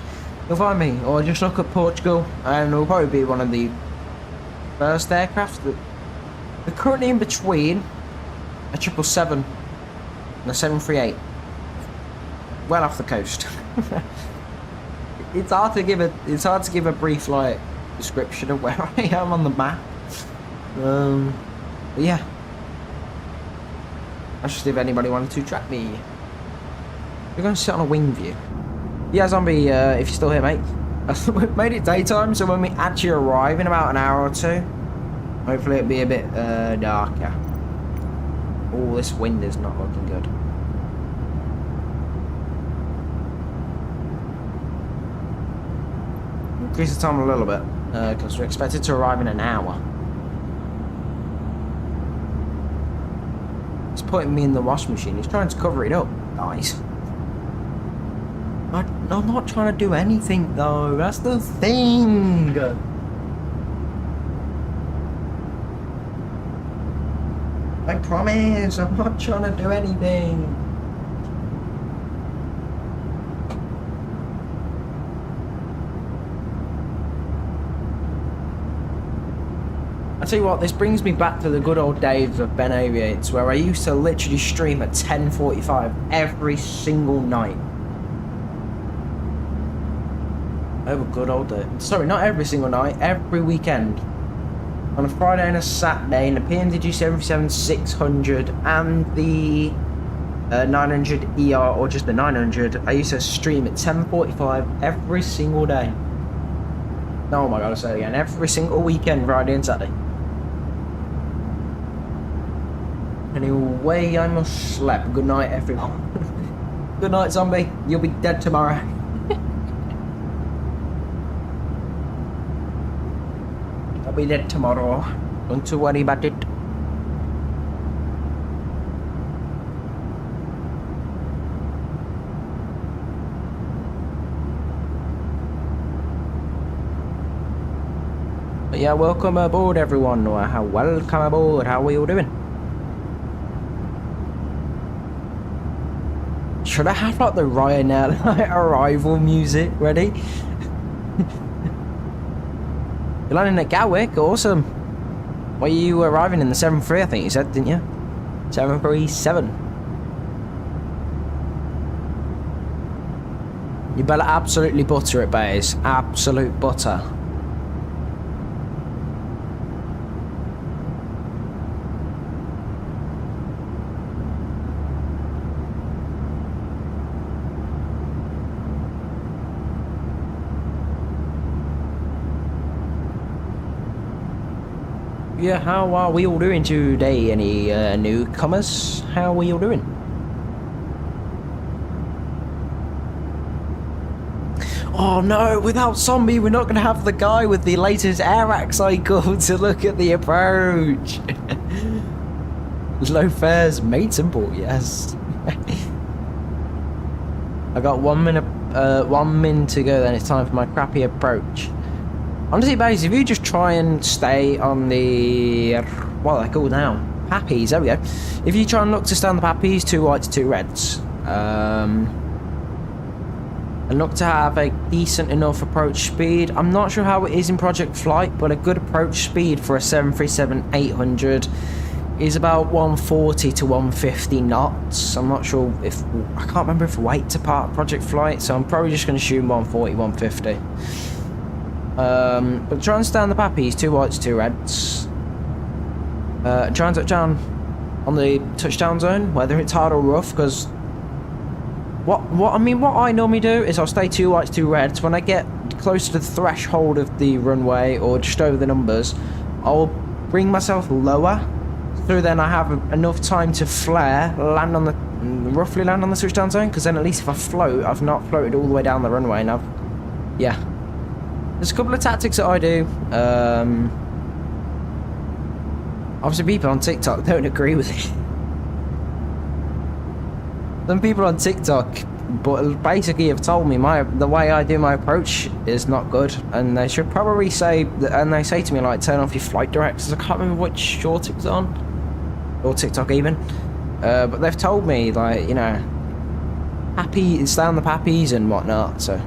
you'll find me. Or just look at Portugal and it'll probably be one of the first aircraft that they're currently in between a 777 and a 738. Well off the coast. It's hard to give a brief like description of where I am on the map. But yeah. That's just if anybody wanted to track me. We're going to sit on a wing view. Yeah, Zombie, if you're still here, mate. We've made it daytime, so when we actually arrive in about an hour or two, hopefully it'll be a bit darker. Oh, this wind is not looking good. Increase the time a little bit, because we're expected to arrive in an hour. He's putting me in the washing machine. He's trying to cover it up, guys. I'm not trying to do anything, though. That's the thing. I promise, I'm not trying to do anything. I tell you what, this brings me back to the good old days of Ben Aviates, where I used to literally stream at 10:45 every single night. Oh, good old day. Sorry, not every single night, every weekend. On a Friday and a Saturday in the PMDG 737-600 and the 900 ER, or just the 900, I used to stream at 10:45 every single day. Oh my god, I'll say it again, every single weekend, Friday and Saturday. Anyway, I must sleep. Good night, everyone. Good night, Zombie. You'll be dead tomorrow. I'll be dead tomorrow. Don't you worry about it. But yeah, welcome aboard, everyone. Welcome aboard. How are you doing? Should I have like the RYANAIR arrival music ready? You're landing at Gatwick, awesome. Well, you were arriving in the 7-3, I think you said, didn't you? 737. You better absolutely butter it, Bays. Absolute butter. Yeah, how are we all doing today? Any newcomers? How are we all doing? Oh no, without Zombie, we're not going to have the guy with the latest air cycle to look at the approach. Low fares, made simple, yes. I got 1 minute, 1 min to go, then it's time for my crappy approach. Honestly, Bays, if you just try and stay on the, what are they called now? Pappies, there we go. If you try and look to stay on the Pappies, 2 whites, 2 reds. And look to have a decent enough approach speed. I'm not sure how it is in Project Flight, but a good approach speed for a 737-800 is about 140 to 150 knots. I'm not sure if, I can't remember if weight's a part of Project Flight, so I'm probably just going to assume 140, 150. But try and stay on the Pappies, 2 whites, 2 reds. Try and touch down on the touchdown zone, whether it's hard or rough, because what I normally do is I'll stay 2 whites, 2 reds. When I get close to the threshold of the runway or just over the numbers, I'll bring myself lower, so then I have enough time to flare, roughly land on the touchdown zone, because then at least if I float, I've not floated all the way down the runway, and yeah. There's a couple of tactics that I do. Obviously people on TikTok don't agree with it. Some people on TikTok basically have told me the way I do my approach is not good, and they should probably say, and they say to me like, turn off your flight directors. I can't remember which short it's on, or TikTok even, but they've told me like, you know, stay on the Pappies and whatnot. So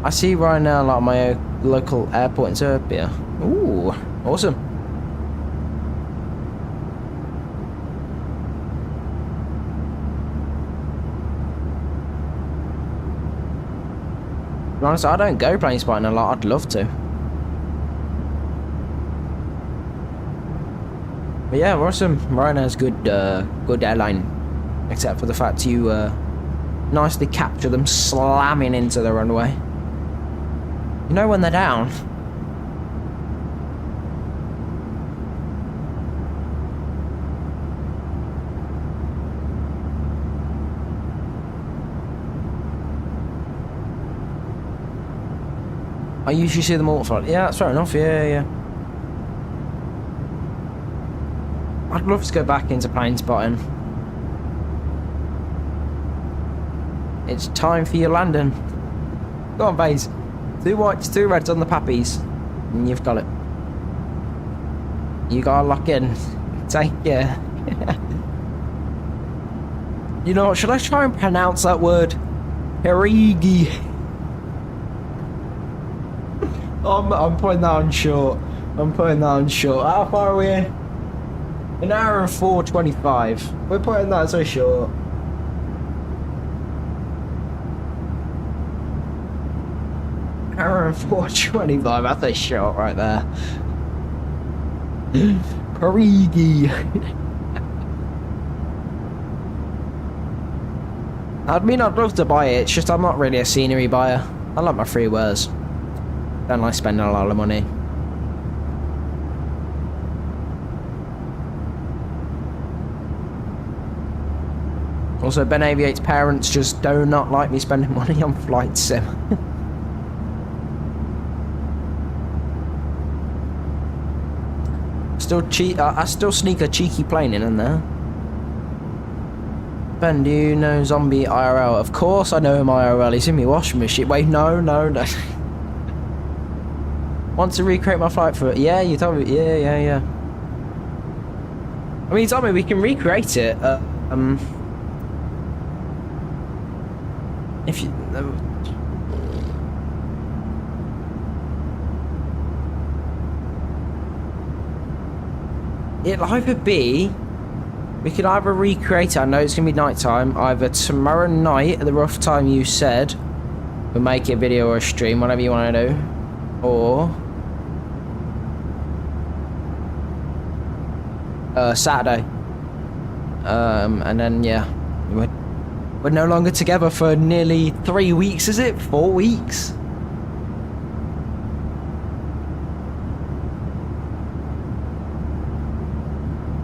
I see Ryanair like my local airport in Serbia. Ooh, awesome. To be honest, I don't go plane spotting a lot. I'd love to. But yeah, awesome. Ryanair's good airline, except for the fact you nicely capture them slamming into the runway. You know when they're down. I usually see them all at front. Yeah, that's fair enough. Yeah. I'd love to go back into plane spotting. It's time for your landing. Go on, Bays. 2 whites, 2 reds on the Pappies. And you've got it. You gotta lock in. Take care. You know what? Should I try and pronounce that word? Perigi. I'm putting that on short. How far are we in? 1 hour and 4:25. We're putting that so short. Hour and 4:25. That's a shot right there. Parigi. I'd love to buy it. It's just I'm not really a scenery buyer. I like my free wares. Don't like spending a lot of money. Also, Ben Aviate's parents just do not like me spending money on flight sim. I still sneak a cheeky plane in there. Ben, do you know Zombie IRL? Of course I know him IRL. He's in my washing machine. Wait, no. Want to recreate my flight for it? Yeah, you told me. Yeah. I mean, you told me we can recreate it. If you... it'll either be, we could either recreate it, I know it's going to be night time, either tomorrow night at the rough time you said, we'll make it a video or a stream, whatever you want to do, or Saturday. And then, yeah, we're no longer together for nearly 3 weeks, is it? 4 weeks?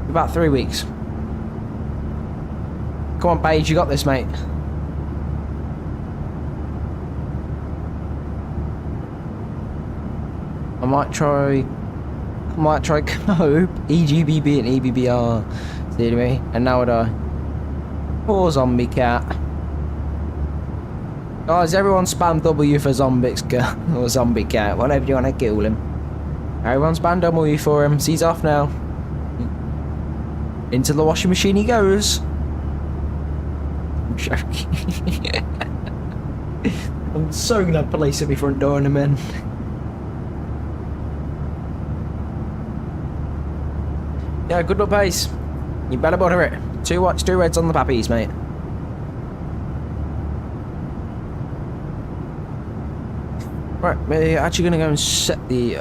About 3 weeks. Come on, Paige, you got this, mate. I might try Cope, EGBB and EBBR. See me? And now would I? Poor zombie cat. Guys, everyone spam W for Zombix or zombie cat, whatever you want to kill him. Everyone spam W for him. He's off now. Into the washing machine he goes. I'm joking. I'm so gonna police at my front door in a minute. Yeah, good luck, Pace. You better butter it. 2 whites, 2 reds on the pappies, mate. Right, we're actually going to go and set the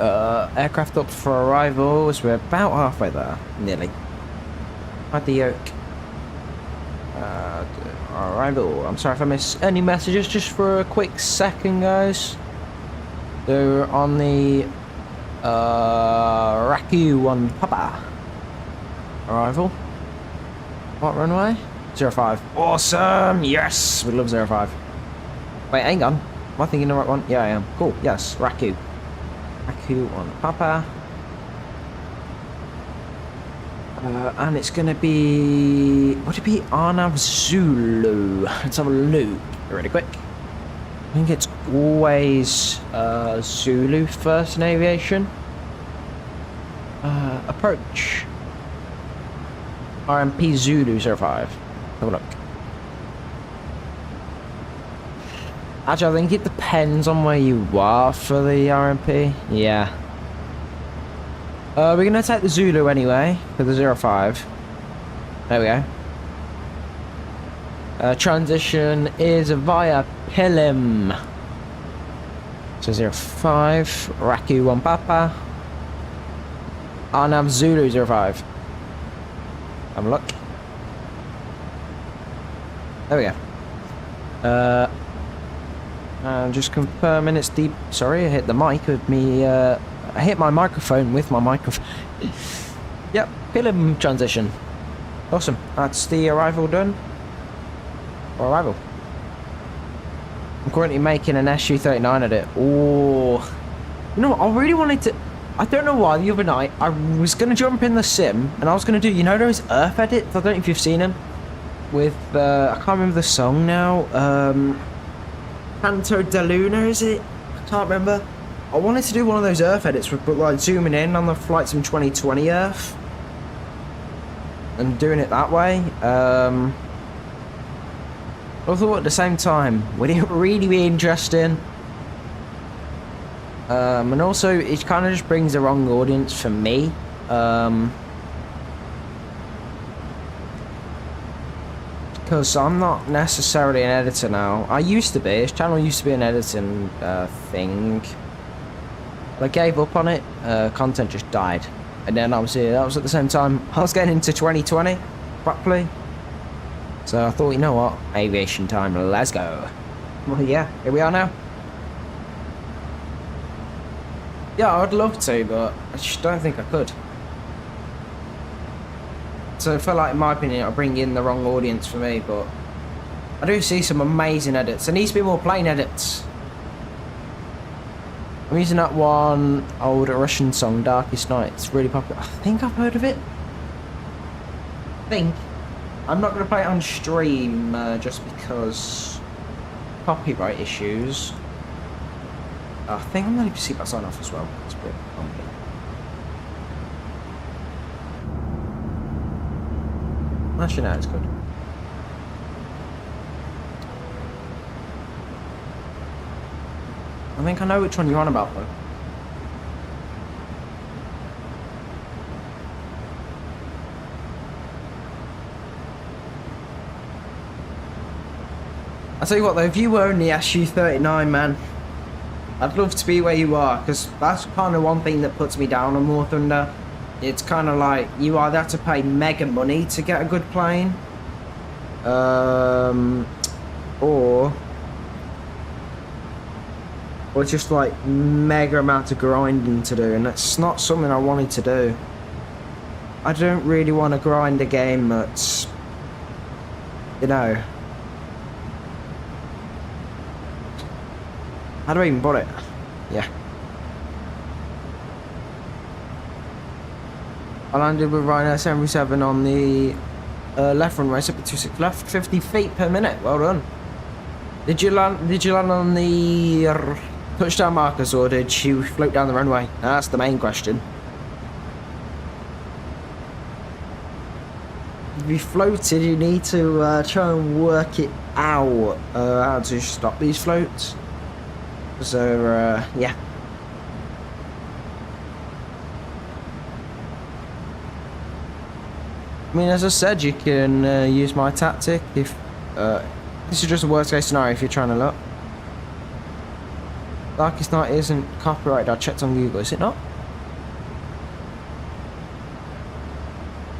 aircraft up for arrival, as we're about halfway there, nearly. At the yoke. Arrival. I'm sorry if I miss any messages, just for a quick second, guys. They're on the Raku on Papa. Arrival. What runway? 05. Awesome! Yes! We love 05. Wait, hang on. Am I thinking the right one? Yeah, I am. Cool. Yes, Raku. Raku on Papa. And it's gonna be... Would it be Arnav Zulu? Let's have a look. Really quick. I think it's always Zulu first in aviation. Approach. RMP Zulu 05. Have a look. Actually, I think it depends on where you are for the RMP. Yeah. We're going to take the Zulu anyway, for the 05. There we go. Transition is via Pilim. So 05, Raku 1 Papa. Arnav Zulu 05. Have a look. There we go. I'm just confirming it's deep. Sorry, I hit the mic with me. I hit my microphone with my microphone. Yep, Pilim transition. Awesome. That's the arrival done. Or arrival. I'm currently making an SU-39 edit. Oh, you know what? I really wanted to. I don't know why, the other night, I was going to jump in the sim, and I was going to do, you know those Earth edits? I don't know if you've seen them. With, I can't remember the song now. Canto de Luna, is it? I can't remember. I wanted to do one of those Earth edits, but like zooming in on the VATSIM 2020 Earth. And doing it that way. I thought at the same time, would it really be interesting? And also, it kind of just brings the wrong audience for me. Because I'm not necessarily an editor now. I used to be. This channel used to be an editing thing. But I gave up on it. Content just died. And then obviously, that was at the same time I was getting into 2020 properly. So I thought, you know what? Aviation time, let's go. Well, yeah, here we are now. Yeah, I'd love to, but I just don't think I could. So I feel like, in my opinion, I'll bring in the wrong audience for me, but I do see some amazing edits. There needs to be more plane edits. I'm using that one old Russian song, Darkest Night. It's really popular. I think I've heard of it. I think. I'm not going to play it on stream just because copyright issues. I think I'm going to see that sign off as well. It's a bit bumpy. Actually, no, it's good. I think I know which one you're on about, though. I tell you what though, if you were in the SU-39, man, I'd love to be where you are, because that's kind of one thing that puts me down on War Thunder. It's kind of like you either have to pay mega money to get a good plane, or just like mega amount of grinding to do, and that's not something I wanted to do. I don't really want to grind a game that's, you know, how do I even put it? Yeah. I landed with Ryanair 77 on the left runway, up at 26 left, 50 feet per minute. Well done. Did you land on the touchdown markers, or did you float down the runway? That's the main question. If you floated, you need to try and work it out how to stop these floats. So yeah. I mean, as I said, you can use my tactic if this is just a worst case scenario if you're trying to look. Darkest Night isn't copyrighted. I checked on Google. Is it not?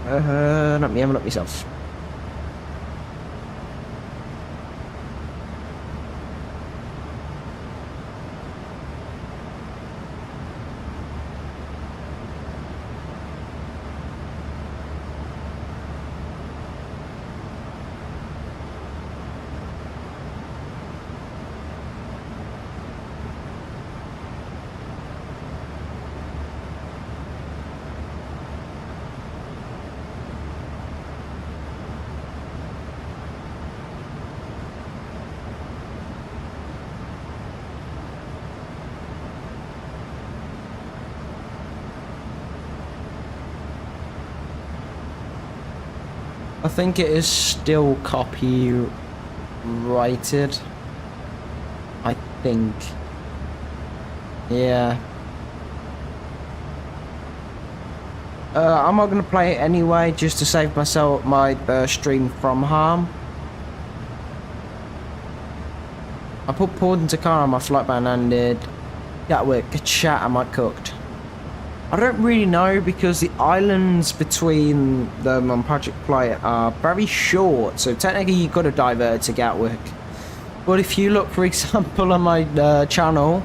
Let me have a look myself. I think it is still copyrighted. I think. Yeah. I'm not gonna play it anyway, just to save myself my stream from harm. I put Port into car on my flight ban and did Gatwick, chat, am I cooked? I don't really know, because the islands between them on Project Flight are very short, so technically you could have diverted to Gatwick. But if you look, for example, on my channel,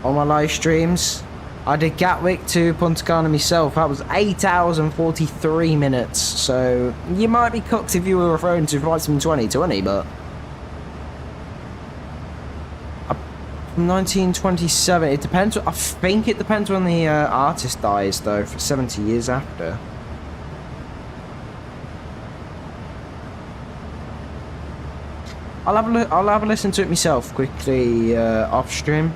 on my live streams, I did Gatwick to Punta Cana myself. That was 8 hours and 43 minutes, so you might be cooked if you were referring to VATSIM 2020, but 1927, it depends. I think it depends when the artist dies, though, for 70 years after. I'll have a listen to it myself quickly off stream.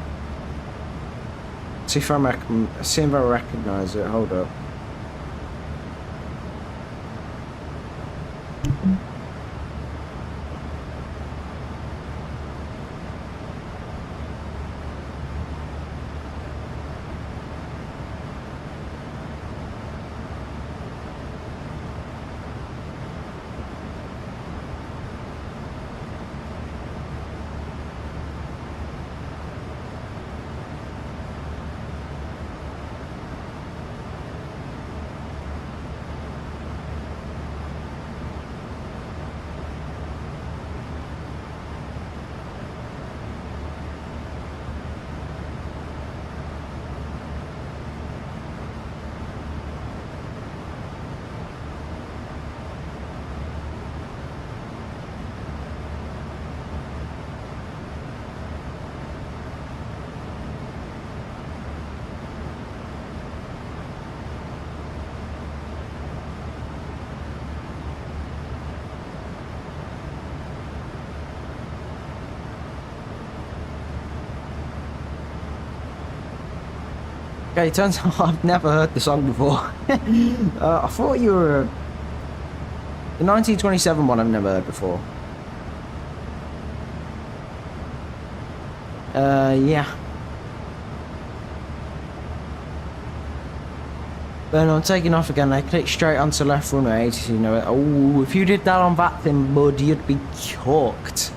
See if I recognise it. Hold up. Okay, it turns out I've never heard the song before. I thought you were... The 1927 one I've never heard before. Yeah. Then I'm taking off again. I click straight onto left runway, so you know it. Oh, if you did that on VATSIM, bud, you'd be cooked.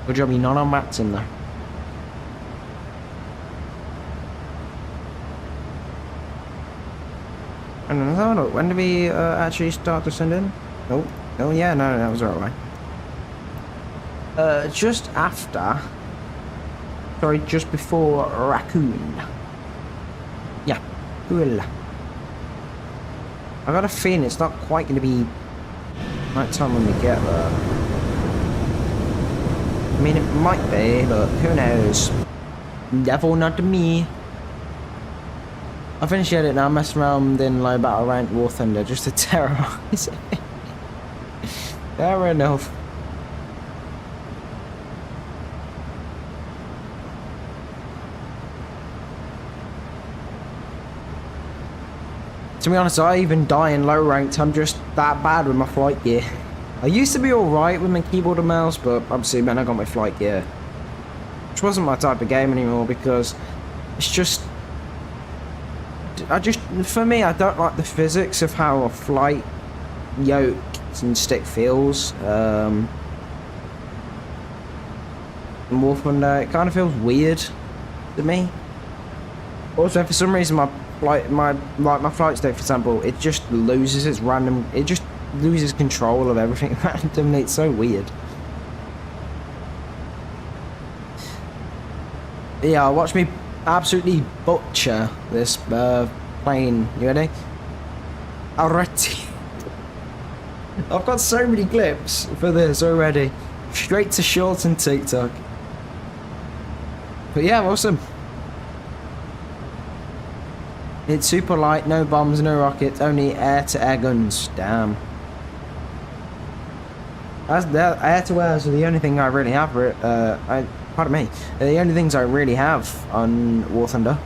Good job you're not on VATSIM though. And then let's have a look. When did we actually start descending? Oh, oh yeah, no, that was the right way. Just after. Sorry, just before Raccoon. Yeah, cool. I got a feeling it's not quite going to be night time when we get there. I mean, it might be, but who knows? Devil, not me. I finished the edit now. I'm messing around in low battle rank War Thunder just to terrorize it. Fair enough. To be honest, I even die in low ranked. I'm just that bad with my flight gear. I used to be alright with my keyboard and mouse, but obviously when I got my flight gear, which wasn't my type of game anymore because it's just... for me, I don't like the physics of how a flight yoke and stick feels. In War Thunder, it kind of feels weird to me. Also, for some reason, my flight stick, for example, it just loses its random. It just loses control of everything randomly. It's so weird. Yeah, watch me absolutely butcher this plane. You ready? Already. I've got so many clips for this already. Straight to shorts and TikTok. But yeah, awesome. It's super light, no bombs, no rockets, only air-to-air guns. Damn. That's the air-to-airs are the only thing I really have. Pardon me. They're the only things I really have on War Thunder.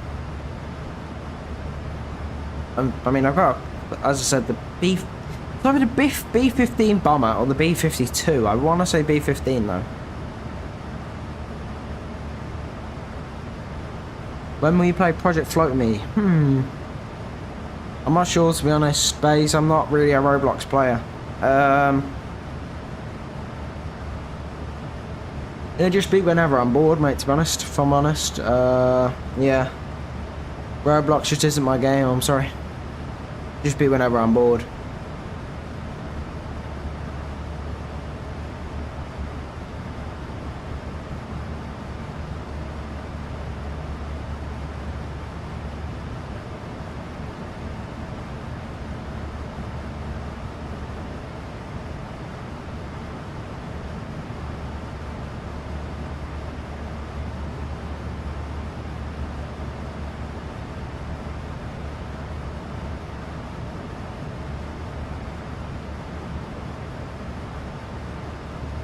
I mean, I've got, as I said, the B-15 bomber or the B-52. I want to say B-15 though. When will you play Project Float with me? I'm not sure, to be honest. Space, I'm not really a Roblox player. It'll just be whenever I'm bored, mate, to be honest, if I'm honest. Yeah. Roblox just isn't my game, I'm sorry. Just be whenever I'm bored.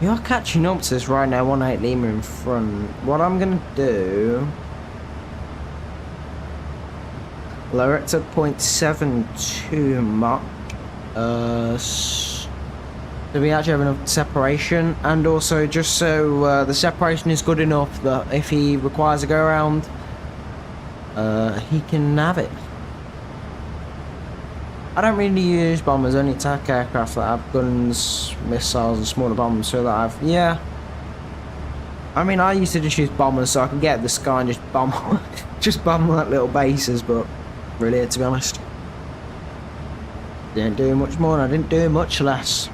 You're catching up to this right now, 18 Lima in front. What I'm gonna do... lower it to 0.72 Mach. So we actually have enough separation, and also just so the separation is good enough that if he requires a go around, he can have it. I don't really use bombers, only attack aircraft that have guns, missiles and smaller bombs, so that I've, yeah. I mean, I used to just use bombers so I could get the sky and just bomb, just bomb like little bases, but really, to be honest, didn't do much more and I didn't do much less.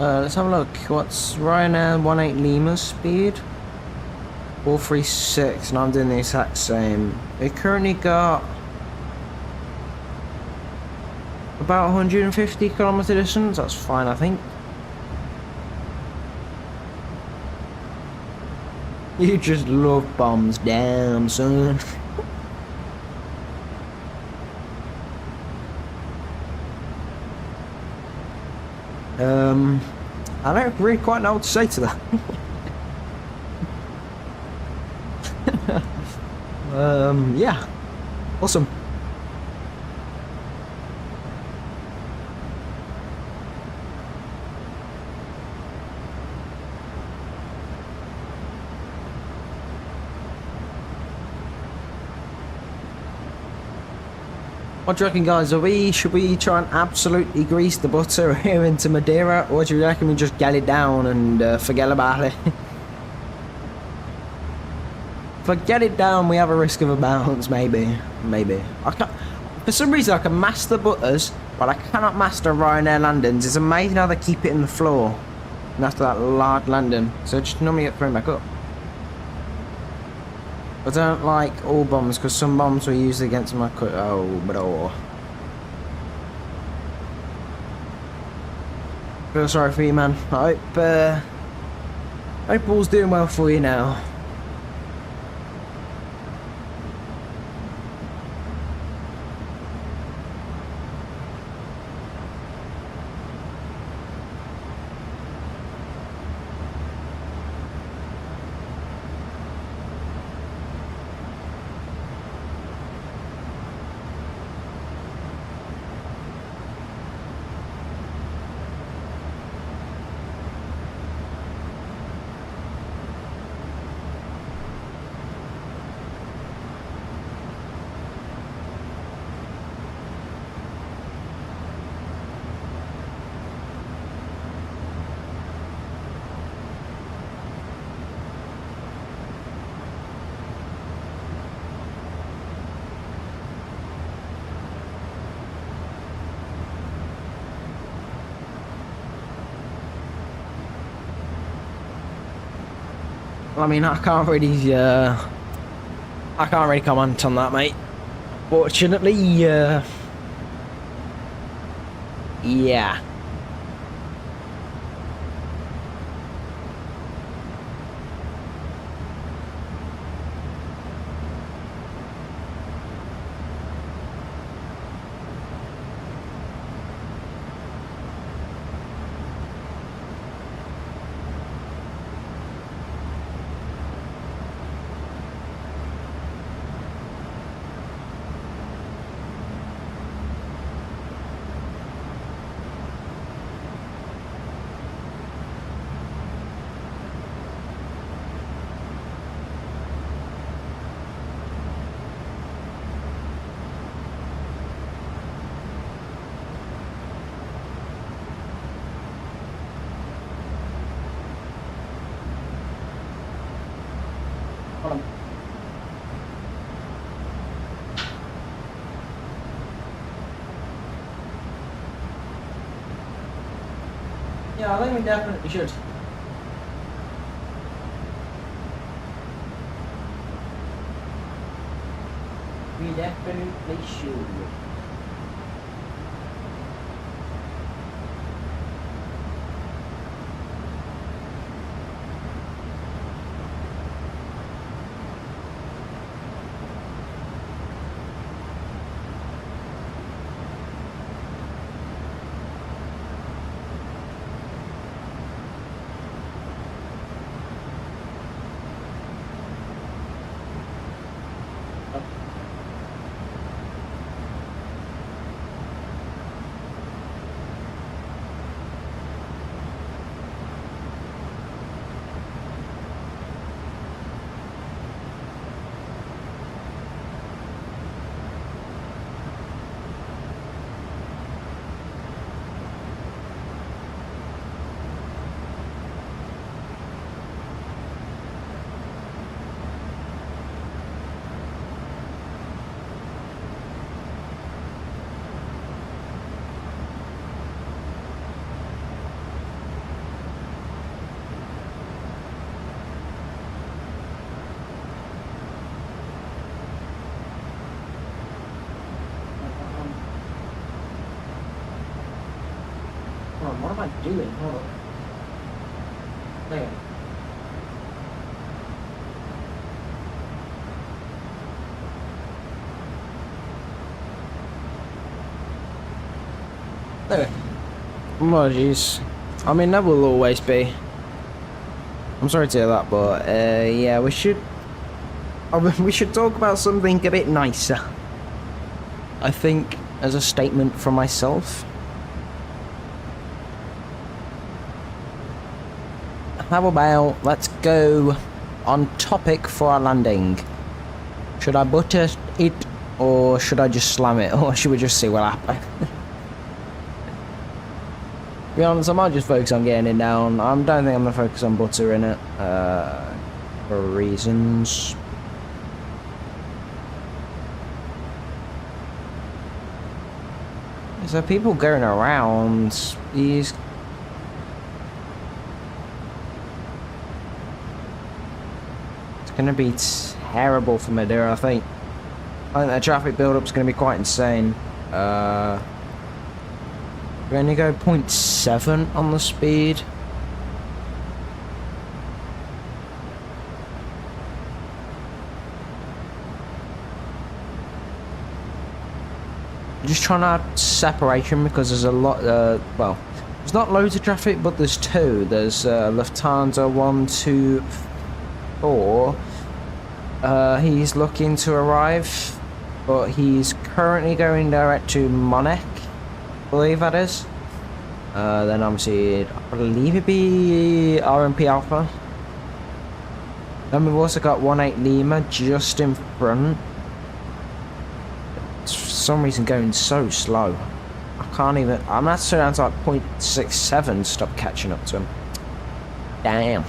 Let's have a look. What's Ryanair 18 Lima speed? 436, and I'm doing the exact same. We currently got about 150 kilometer distance. That's fine, I think. You just love bombs, damn son. I don't really quite know what to say to that. Yeah, awesome. What do you reckon, guys? Should we try and absolutely grease the butter here into Madeira, or do you reckon we just get it down and forget about it? If I get it down, we have a risk of a bounce, maybe. I can't, for some reason, I can master butters, but I cannot master Ryanair landings. It's amazing how they keep it in the floor, and after that large landing, so just normally get thrown back up. I don't like all bombs, because some bombs were used against my... Oh, bro. Feel sorry for you, man. I hope all's doing well for you now. I mean, I can't really comment on that, mate. Fortunately, yeah. Yeah, I think we definitely should. We definitely should. What am I doing? Hold on. There. There. Apologies. I mean, there will always be. I'm sorry to hear that, but yeah, we should talk about something a bit nicer. I think, as a statement from myself. How about let's go on topic for our landing? Should I butter it or should I just slam it, or should we just see what happens? To be honest, I might just focus on getting it down. I don't think I'm gonna focus on buttering it for reasons. Is there people going around? These. It's gonna be terrible for Madeira, I think. I think the traffic build-up's gonna be quite insane. We only go 0.7 on the speed. Just trying to add separation because there's a lot, well, there's not loads of traffic, but there's two. There's Lufthansa 124. He's looking to arrive, but he's currently going direct to Monaco, I believe that is. Then obviously, I believe it'd be RMP Alpha. Then we've also got 18 Lima just in front. It's for some reason going so slow. I can't even. I'm not so down to like 0.67 to stop catching up to him. Damn.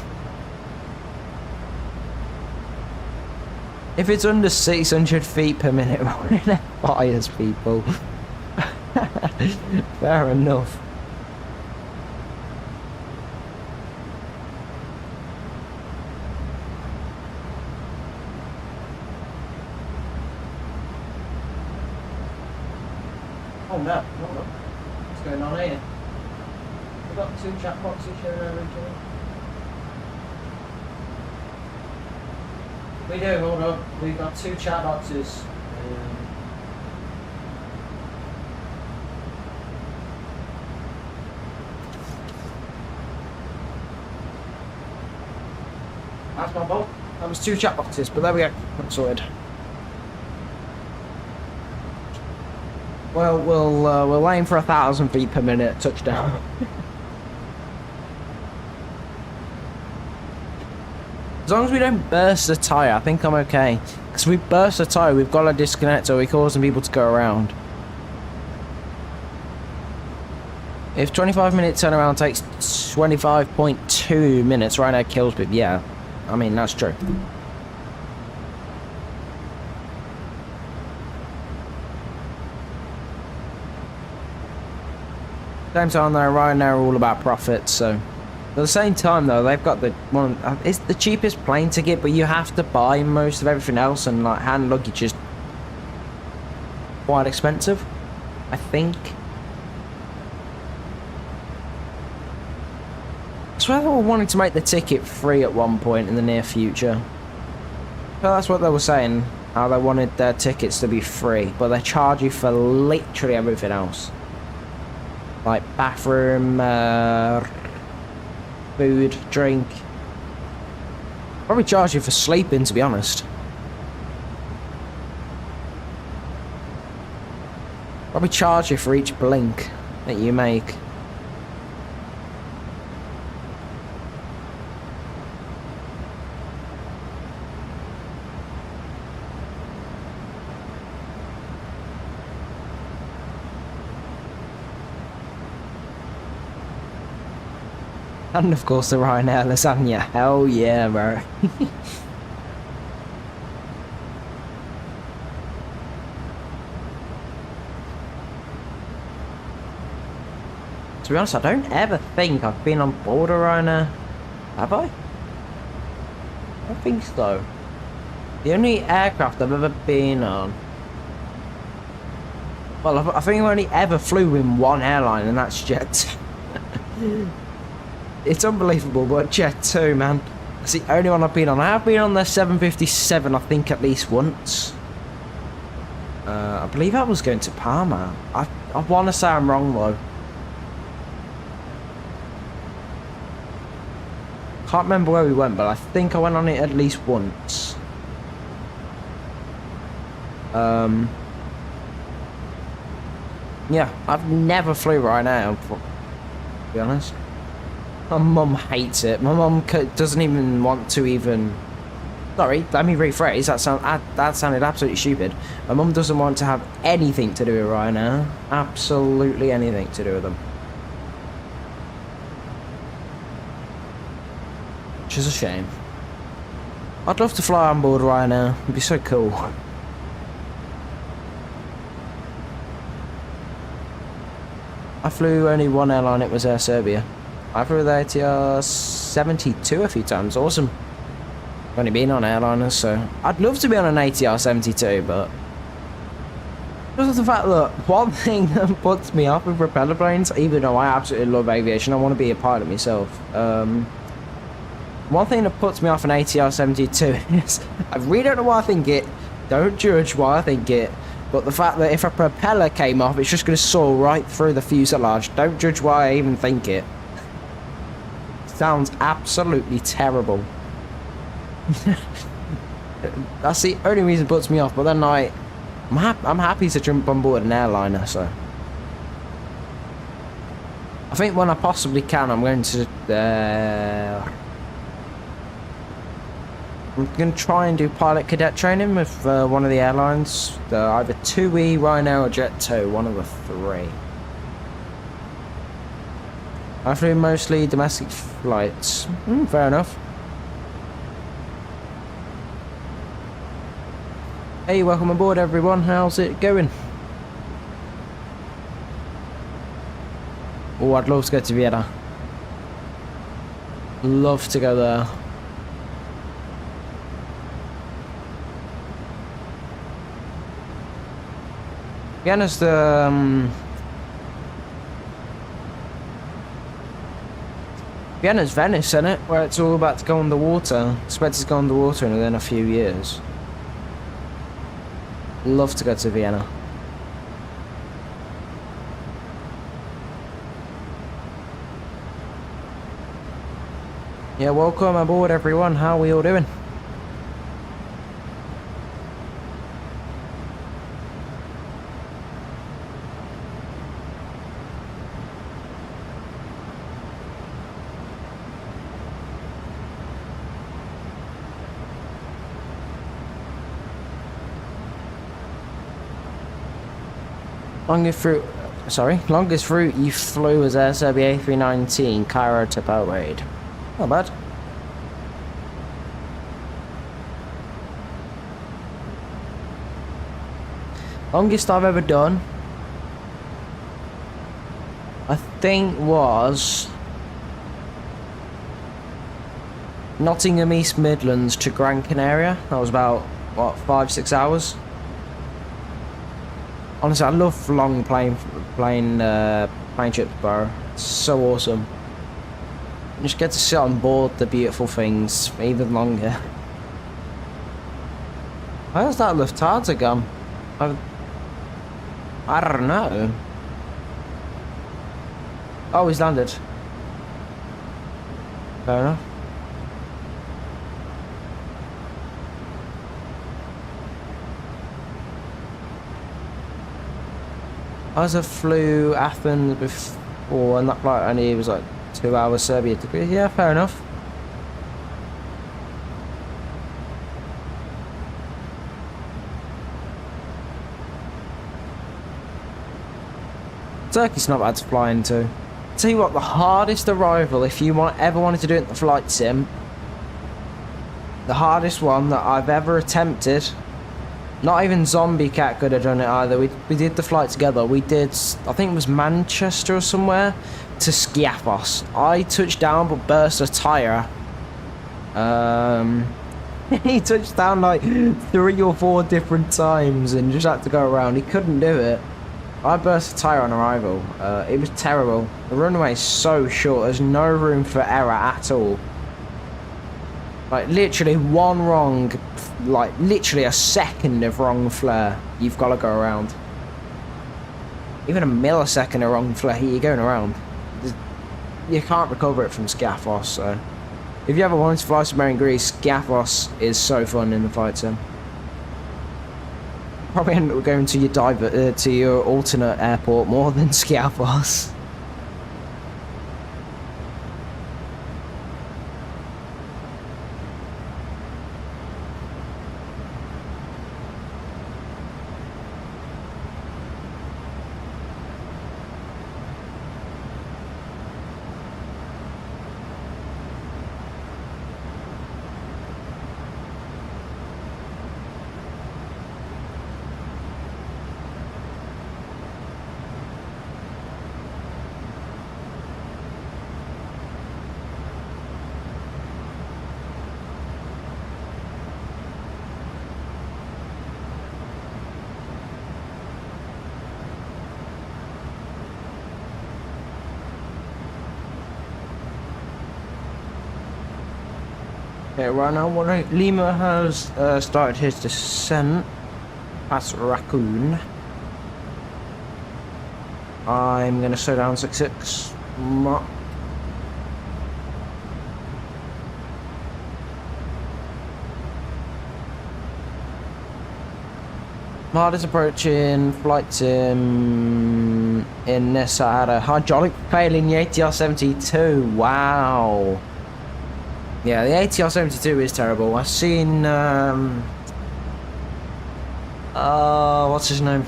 If it's under 600 feet per minute, we're in fires, people. Fair enough. Oh no, hold on. What's going on here? We've got two chat boxes showing over each other. We do, hold on. We've got two chat boxes. That's my fault. That was two chat boxes, but there we go. That's sorted. Well, we'll aim for 1,000 feet per minute touchdown. As long as we don't burst the tyre, I think I'm okay. Because if we burst the tyre, we've got to disconnect or we're causing people to go around. If 25-minute turnaround takes 25.2 minutes, RYANAIR kills people. Yeah, I mean, that's true. Same time though, RYANAIR are all about profit, so at the same time though, they've got the one. It's the cheapest plane ticket, but you have to buy most of everything else, and like hand luggage is quite expensive, I think. I swear they were wanting to make the ticket free at one point in the near future. So that's what they were saying, how they wanted their tickets to be free, but they charge you for literally everything else. Like bathroom, food, drink. Probably charge you for sleeping, to be honest. Probably charge you for each blink that you make. And of course the RYANAIR lasagna. Hell yeah, bro. To be honest, I don't ever think I've been on board a RYANAIR. Have I? I don't think so. The only aircraft I've ever been on. Well, I think I only ever flew in one airline, and that's Jet. It's unbelievable, but Jet 2, man. That's the only one I've been on. I have been on the 757, I think, at least once. I believe I was going to Parma. I want to say I'm wrong, though. can't remember where we went, but I think I went on it at least once. Yeah, I've never flew Ryanair, to be honest. My mum hates it. My mum doesn't even want to even... Sorry, let me rephrase. That sounded absolutely stupid. My mum doesn't want to have anything to do with Ryanair. Absolutely anything to do with them. Which is a shame. I'd love to fly on board Ryanair. It'd be so cool. I flew only one airline, it was Air Serbia. I flew the ATR 72 a few times, awesome. I've only been on airliners, so I'd love to be on an ATR 72, but because of the fact that one thing that puts me off with propeller planes, even though I absolutely love aviation, I want to be a pilot myself. One thing that puts me off an ATR 72 is, I really don't know why I think it, don't judge why I think it, but the fact that if a propeller came off, it's just going to saw right through the fuselage. Don't judge why I even think it. Sounds absolutely terrible. That's the only reason it puts me off, but then I'm happy to jump on board an airliner, so. I think when I possibly can, I'm going to try and do pilot cadet training with one of the airlines, either 2E, Ryanair or Jet2, one of the three. I flew mostly domestic flights. Fair enough. Hey, welcome aboard everyone, how's it going? Oh, I'd love to go to Vienna. Love to go there. Vienna's the Vienna's Venice, isn't it? Where it's all about to go underwater. Expected to go underwater in within a few years. Love to go to Vienna. Yeah, welcome aboard everyone. How are we all doing? Longest route you flew was Air Serbia A319, Cairo to Belgrade. Not bad. Longest I've ever done, I think, was Nottingham East Midlands to Gran Canaria. That was about, what, 5-6 hours? Honestly, I love long plane trips, bro. It's so awesome. You just get to sit on board the beautiful things for even longer. Where's that Lufthansa gone? I don't know. Oh, he's landed. Fair enough. I flew Athens before, and that flight only was like 2 hours Serbia to... Yeah, fair enough. Turkey's not bad to fly into. Tell you what, the hardest arrival, if you ever wanted to do it in the flight sim, the hardest one that I've ever attempted, not even Zombie Cat could have done it either. We did the flight together. We did, I think it was Manchester or somewhere, to Skiathos. I touched down but burst a tyre. He touched down like 3 or 4 different times and just had to go around. He couldn't do it. I burst a tyre on arrival. It was terrible. The runway is so short. There's no room for error at all. Like literally one wrong, like literally a second of wrong flare, you've got to go around. Even a millisecond of wrong flare, you're going around. You can't recover it from Skiathos, so If you ever wanted to fly somewhere in Greece, Skiathos is so fun in the flight sim. Probably end up going to your to your alternate airport more than Skiathos. Okay, right now, Lima has started his descent past Raccoon. I'm going to slow down 66. Mard is approaching flight sim in this. I had a hydraulic fail in the ATR-72. Wow. Yeah, the ATR-72 is terrible. I've seen, what's his name?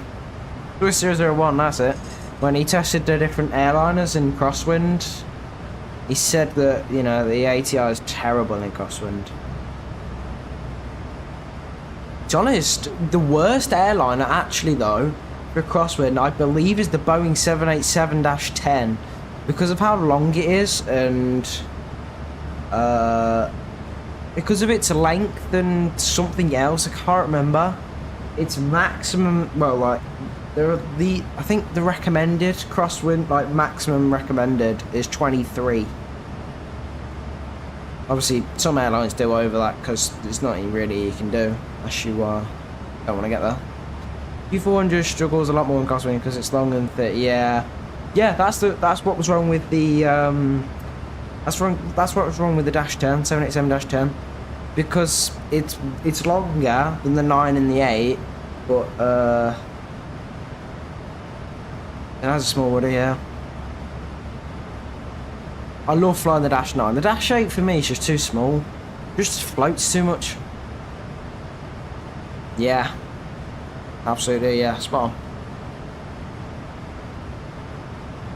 Swiss 001, that's it. When he tested the different airliners in crosswind, he said that, you know, the ATR is terrible in crosswind. To be honest, the worst airliner, actually, though, for crosswind, I believe, is the Boeing 787-10. Because of how long it is, and because of its length and something else, I can't remember. Its maximum, well, like, I think the recommended crosswind, like, maximum recommended is 23. Obviously, some airlines do over that because there's nothing really you can do unless you don't want to get there. U400 struggles a lot more in crosswind because it's long and thick. Yeah, that's what was wrong with the That's what was wrong with the Dash 10, 787-10, because it's longer than the 9 and the 8, but it has a small rudder, yeah. I love flying the Dash 9. The Dash 8 for me is just too small. It just floats too much. Yeah. Absolutely, yeah, spot on.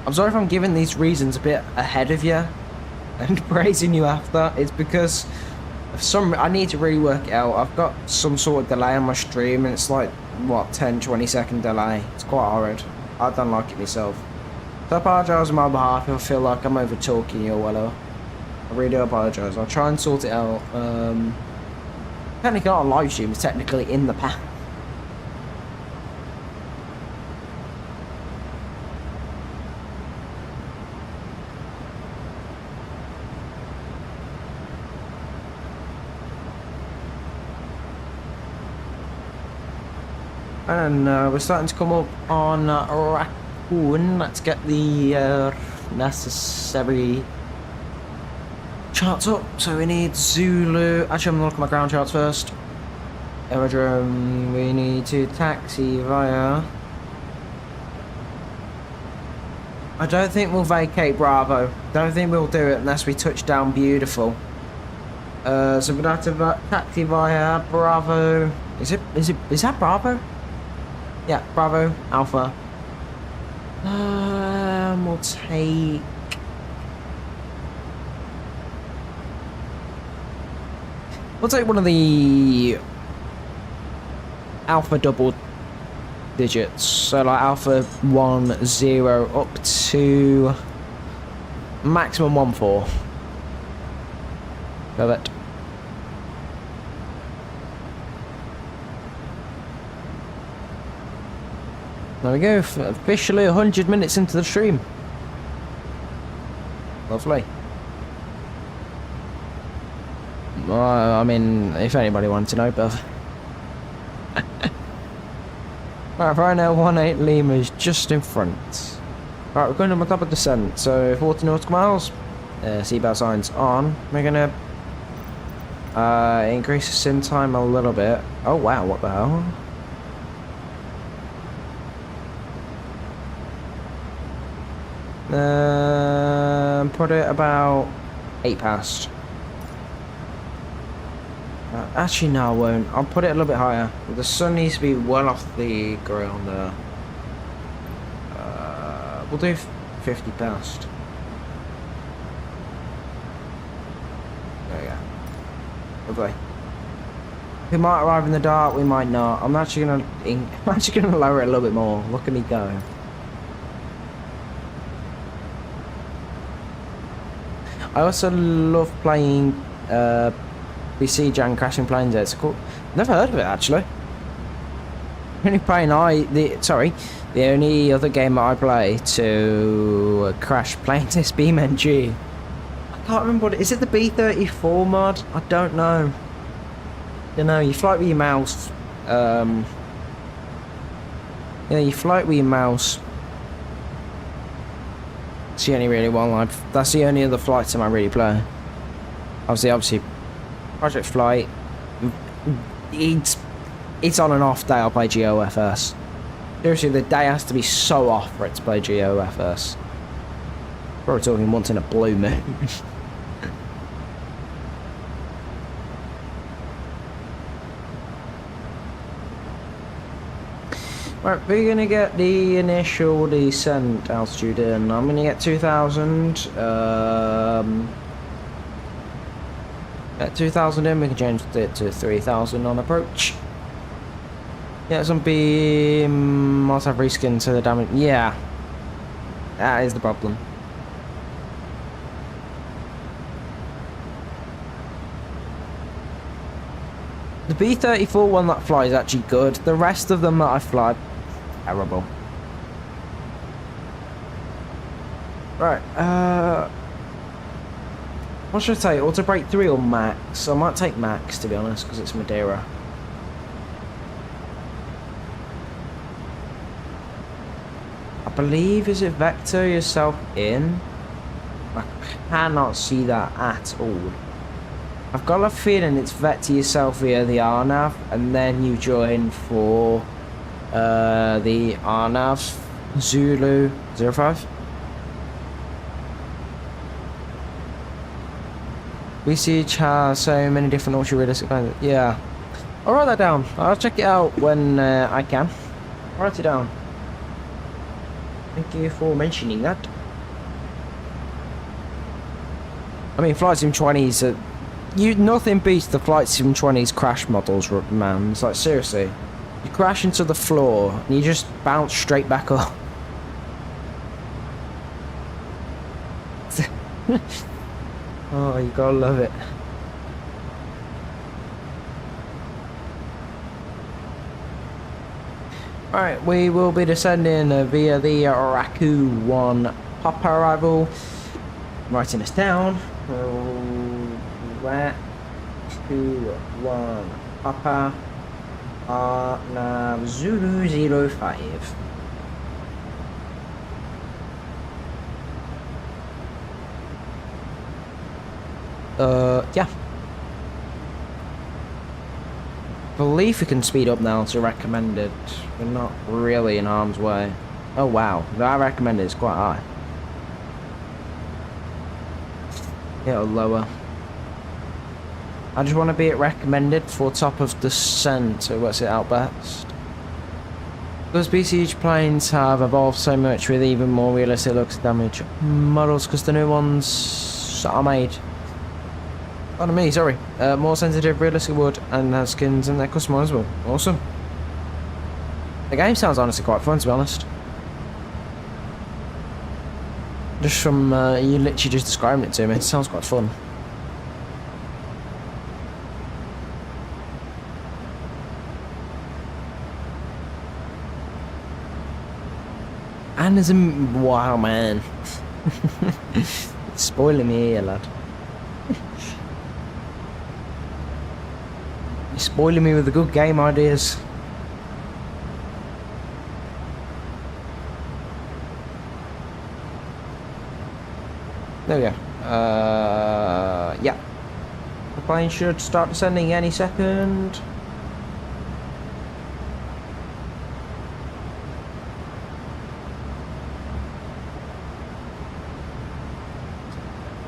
I'm sorry if I'm giving these reasons a bit ahead of you and praising you after. It's because of I need to really work it out. I've got some sort of delay on my stream, and it's like, what, 10-20 second delay. It's quite horrid. I don't like it myself. So I apologise on my behalf if I feel like I'm over talking you or whatever. I really do apologise. I'll try and sort it out. Technically not a live stream, it's technically in the past. And we're starting to come up on Raccoon. Let's get the necessary charts up. So we need Zulu. Actually, I'm going to look at my ground charts first. Aerodrome, we need to taxi via... I don't think we'll vacate Bravo. Don't think we'll do it unless we touch down beautiful. So we'd have to taxi via Bravo. Is that Bravo? Yeah, Bravo, Alpha. We'll take... We'll take one of the Alpha double digits. So like Alpha 10 up to maximum 14. Perfect. There we go, officially 100 minutes into the stream. Lovely. I mean, if anybody wanted to know, but... Right now, 18 Lima is just in front. Right, we're going to my top of descent, so 40 nautical miles. Seatbelt signs on. We're going to Increase the sim time a little bit. Oh wow, what the hell? Put it about 8 past. Actually, no, I won't. I'll put it a little bit higher. The sun needs to be well off the ground there. We'll do 50 past. There we go. Lovely. We might arrive in the dark, we might not. I'm actually gonna lower it a little bit more. Look at me go. I also love playing BC Jan Crashing Planes. It's cool. Never heard of it actually. The only other game that I play to crash planes is BMNG. I can't remember what is it. The B34 mod? I don't know. You know, you fly with your mouse. Yeah, you fly with your mouse. It's the only really one. That's the only other flight sim I really play. Obviously, Project Flight. It's on and off day I'll play GOFS. Seriously, the day has to be so off for it to play GOFS. We're talking once in a blue moon. Right, we're gonna get the initial descent altitude in. I'm gonna get 2,000. At 2,000 in, we can change it to 3,000 on approach. Yeah, some beam must have reskin to the damage. Yeah, that is the problem. The B34 one that flies is actually good. The rest of them that I fly, terrible. Right, what should I take? Auto brake 3 or max? I might take max to be honest, because it's Madeira. I believe, is it vector yourself in? I cannot see that at all. I've got a feeling it's vector yourself via the RNAV and then you join for the RNAV Zulu 05. We see each has so many different ultra realistic kinds. Yeah, I'll write that down. I'll check it out when I can. I'll write it down. Thank you for mentioning that. I mean, Flight Sim 20s, nothing beats the Flight Sim 20s crash models, man. It's like, seriously. You crash into the floor, and you just bounce straight back up. Oh, you gotta love it. Alright, we will be descending via the Raku 1 Papa arrival. Writing this down. Raku 1 Papa RNAV Zulu 05. Yeah. I believe we can speed up now to recommended. We're not really in harm's way. Oh wow, that recommended is quite high. It'll lower. I just want to be at recommended for top of descent, so what's it out best? Those BCH planes have evolved so much with even more realistic looks damage models because the new ones are made. Pardon me, sorry. More sensitive, realistic wood, and has skins and they're customizable. Awesome. The game sounds honestly quite fun, to be honest. Just from you literally just describing it to me, it sounds quite fun. And there's a wow, man. It's spoiling me here, lad. You're spoiling me with the good game ideas. There we go. Yeah. Plane should start descending any second.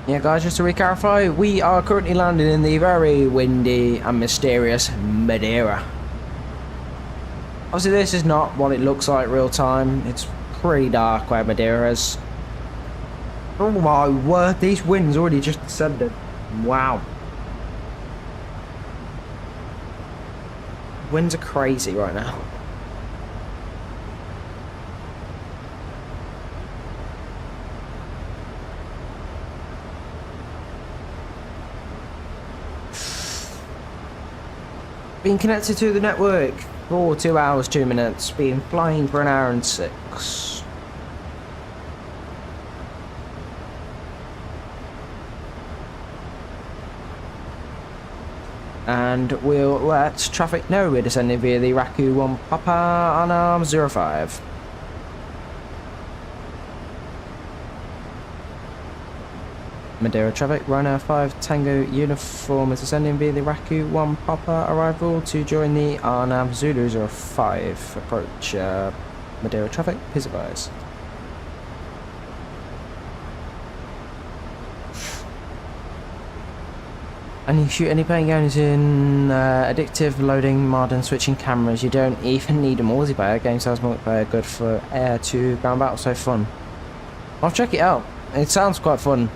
Yeah guys, just to re-clarify, we are currently landing in the very windy and mysterious Madeira. Obviously this is not what it looks like real time. It's pretty dark where Madeira is. Oh my word, these winds already just descended. Wow. Winds are crazy right now. Being connected to the network for 2 hours 2 minutes. Been flying for 1 hour and 6. And we'll let traffic know we're descending via the Raku 1 Papa on arm 05. Madeira traffic, Ryanair 5 Tango uniform is ascending via the Raku 1 Papa arrival to join the Arnam Zulu 05. Approach Madeira traffic, please advise. And you shoot any plane going in addictive loading mod and switching cameras. You don't even need a multiplayer. Game styles multiplayer good for air to ground battle, so fun. I'll check it out. It sounds quite fun.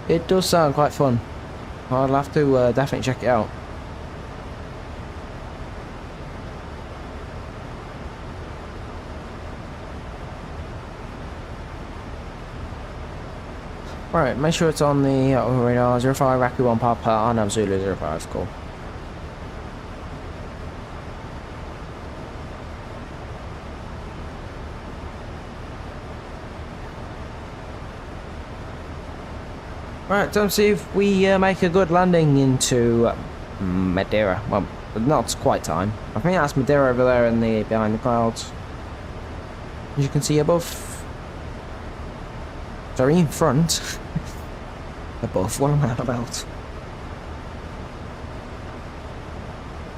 It does sound quite fun. I'll have to definitely check it out. Right, make sure it's on the radar 05 Raku 1 Papa Arnam Zulu 05, cool. Right, time to see if we make a good landing into Madeira. Well, not quite time. I think that's Madeira over there in the behind the clouds. As you can see above. Sorry, in front. Above, what am I about?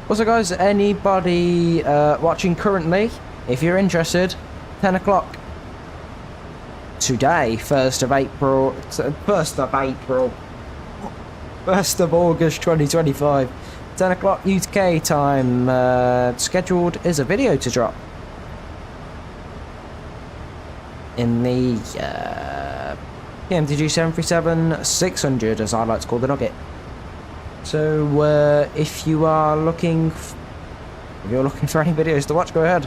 Also guys, anybody watching currently, if you're interested, 10 o'clock. Today, 1st of April, 1st of August 2025, 10 o'clock UK time, scheduled is a video to drop in the PMTG 737-600, as I like to call the Nugget. So if you're looking for any videos to watch, go ahead.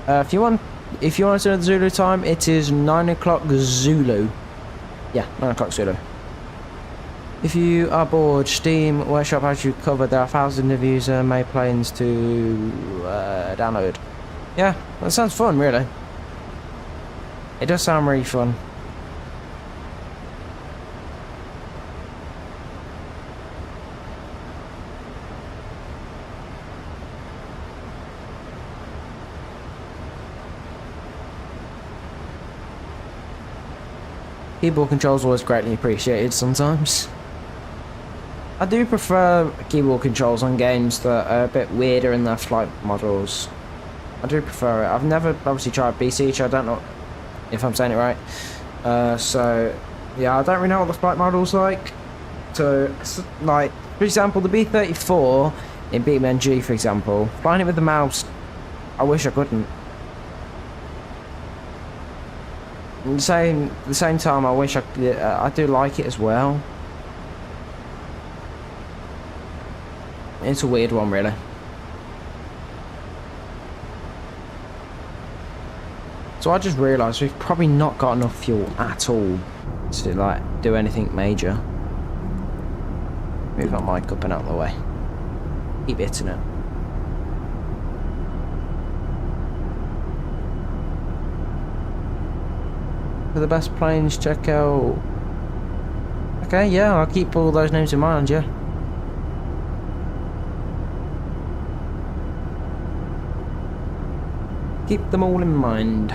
If you want to know the Zulu time, it is 9 o'clock Zulu. Yeah, 9 o'clock Zulu. If you are bored, Steam Workshop has you covered. There are thousands of user-made planes to download. Yeah, that sounds fun, really. It does sound really fun. Keyboard controls always greatly appreciated sometimes. I do prefer keyboard controls on games that are a bit weirder in their flight models. I do prefer it. I've never obviously tried BC, so I don't know if I'm saying it right. So yeah, I don't really know what the flight model's like. So like, for example, the B34 in BMNG, for example, flying it with the mouse, I wish I couldn't. At the same time, I wish I do like it as well. It's a weird one, really. So I just realised we've probably not got enough fuel at all to like do anything major. Move my mic up and out of the way. Keep hitting it. For the best planes, check out. Okay, yeah, I'll keep all those names in mind, yeah. Keep them all in mind.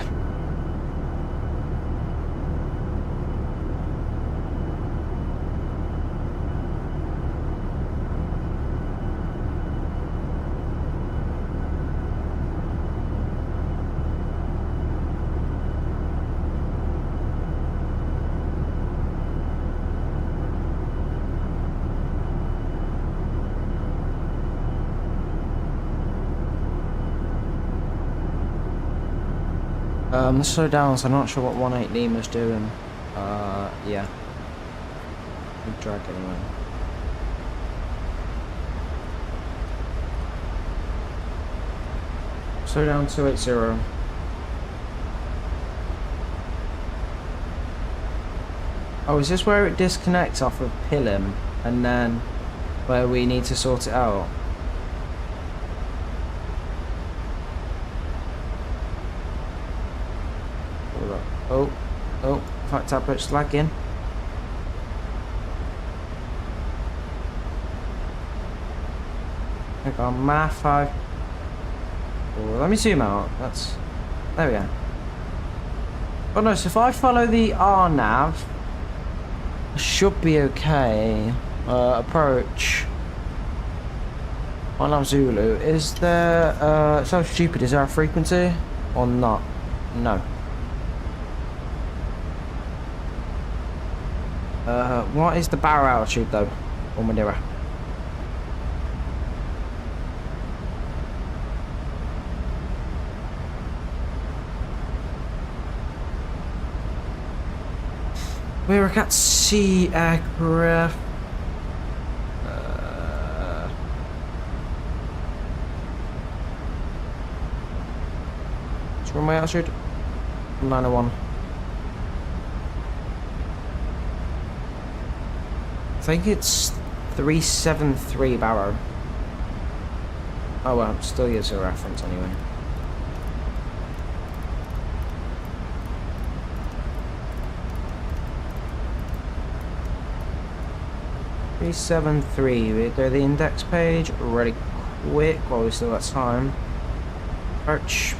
Let's slow down, so I'm not sure what 18 Lima's doing. Yeah. Drag anyway. Slow down 280. Oh, is this where it disconnects off of Pillim and then where we need to sort it out? Oh, fact tablet's lagging. Hang on, math 5. Oh, let me zoom out. There we go. Oh no, so if I follow the R nav, I should be okay. Approach. One Zulu. Is there, so stupid, is there a frequency or not? No. What is the barrel altitude though? Or Madeira? We're at sea aircraft. What's runway altitude? 901. I think it's 373 Barrow. Oh well, still use a reference anyway. $373. We go to the index page really quick while we still got time. Arch.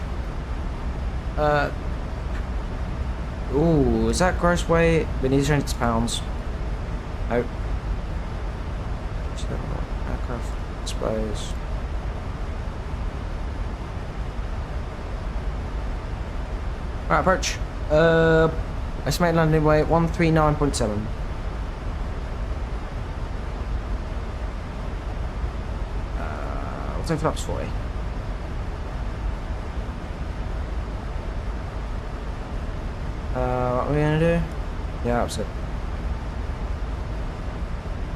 Ooh, is that gross weight? We need to change it to pounds. Nope. Aircraft displays. Right, approach. Estimated landing weight 139.7. We'll take flaps 40. What are we gonna do? Yeah, that's it.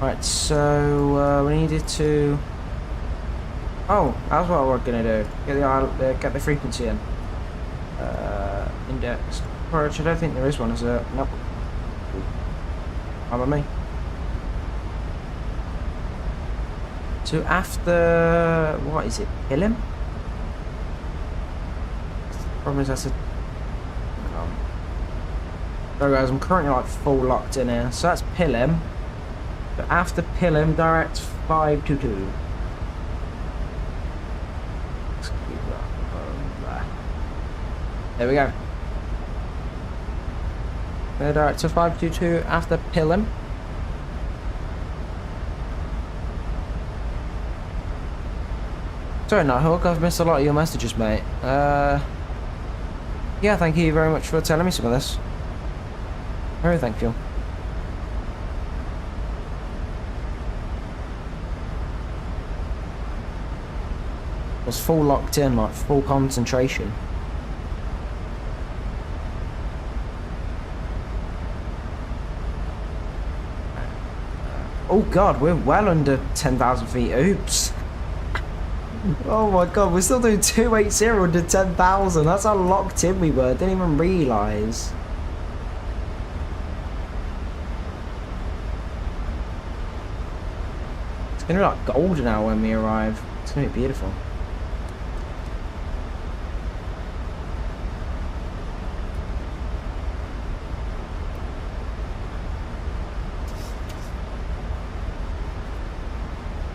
Right, so we needed to. Oh, that's what we're gonna do. Get the frequency in. Index. Approach. I don't think there is one, is there? Nope. How about me? So after what is it? Pillim? Problem is that's a. So guys, I'm currently like full locked in here. So that's Pillim. But after Pillim, direct 522. There we go. Direct to 522 after Pillim. Sorry, Nighthawk, I've missed a lot of your messages, mate. Yeah, thank you very much for telling me some of this. Very thankful. I was full locked in, like full concentration. Oh god, we're well under 10,000 feet. Oops. Oh my god, we're still doing 280 under 10,000. That's how locked in we were. Didn't even realise. It's gonna be like golden hour when we arrive. It's gonna be beautiful.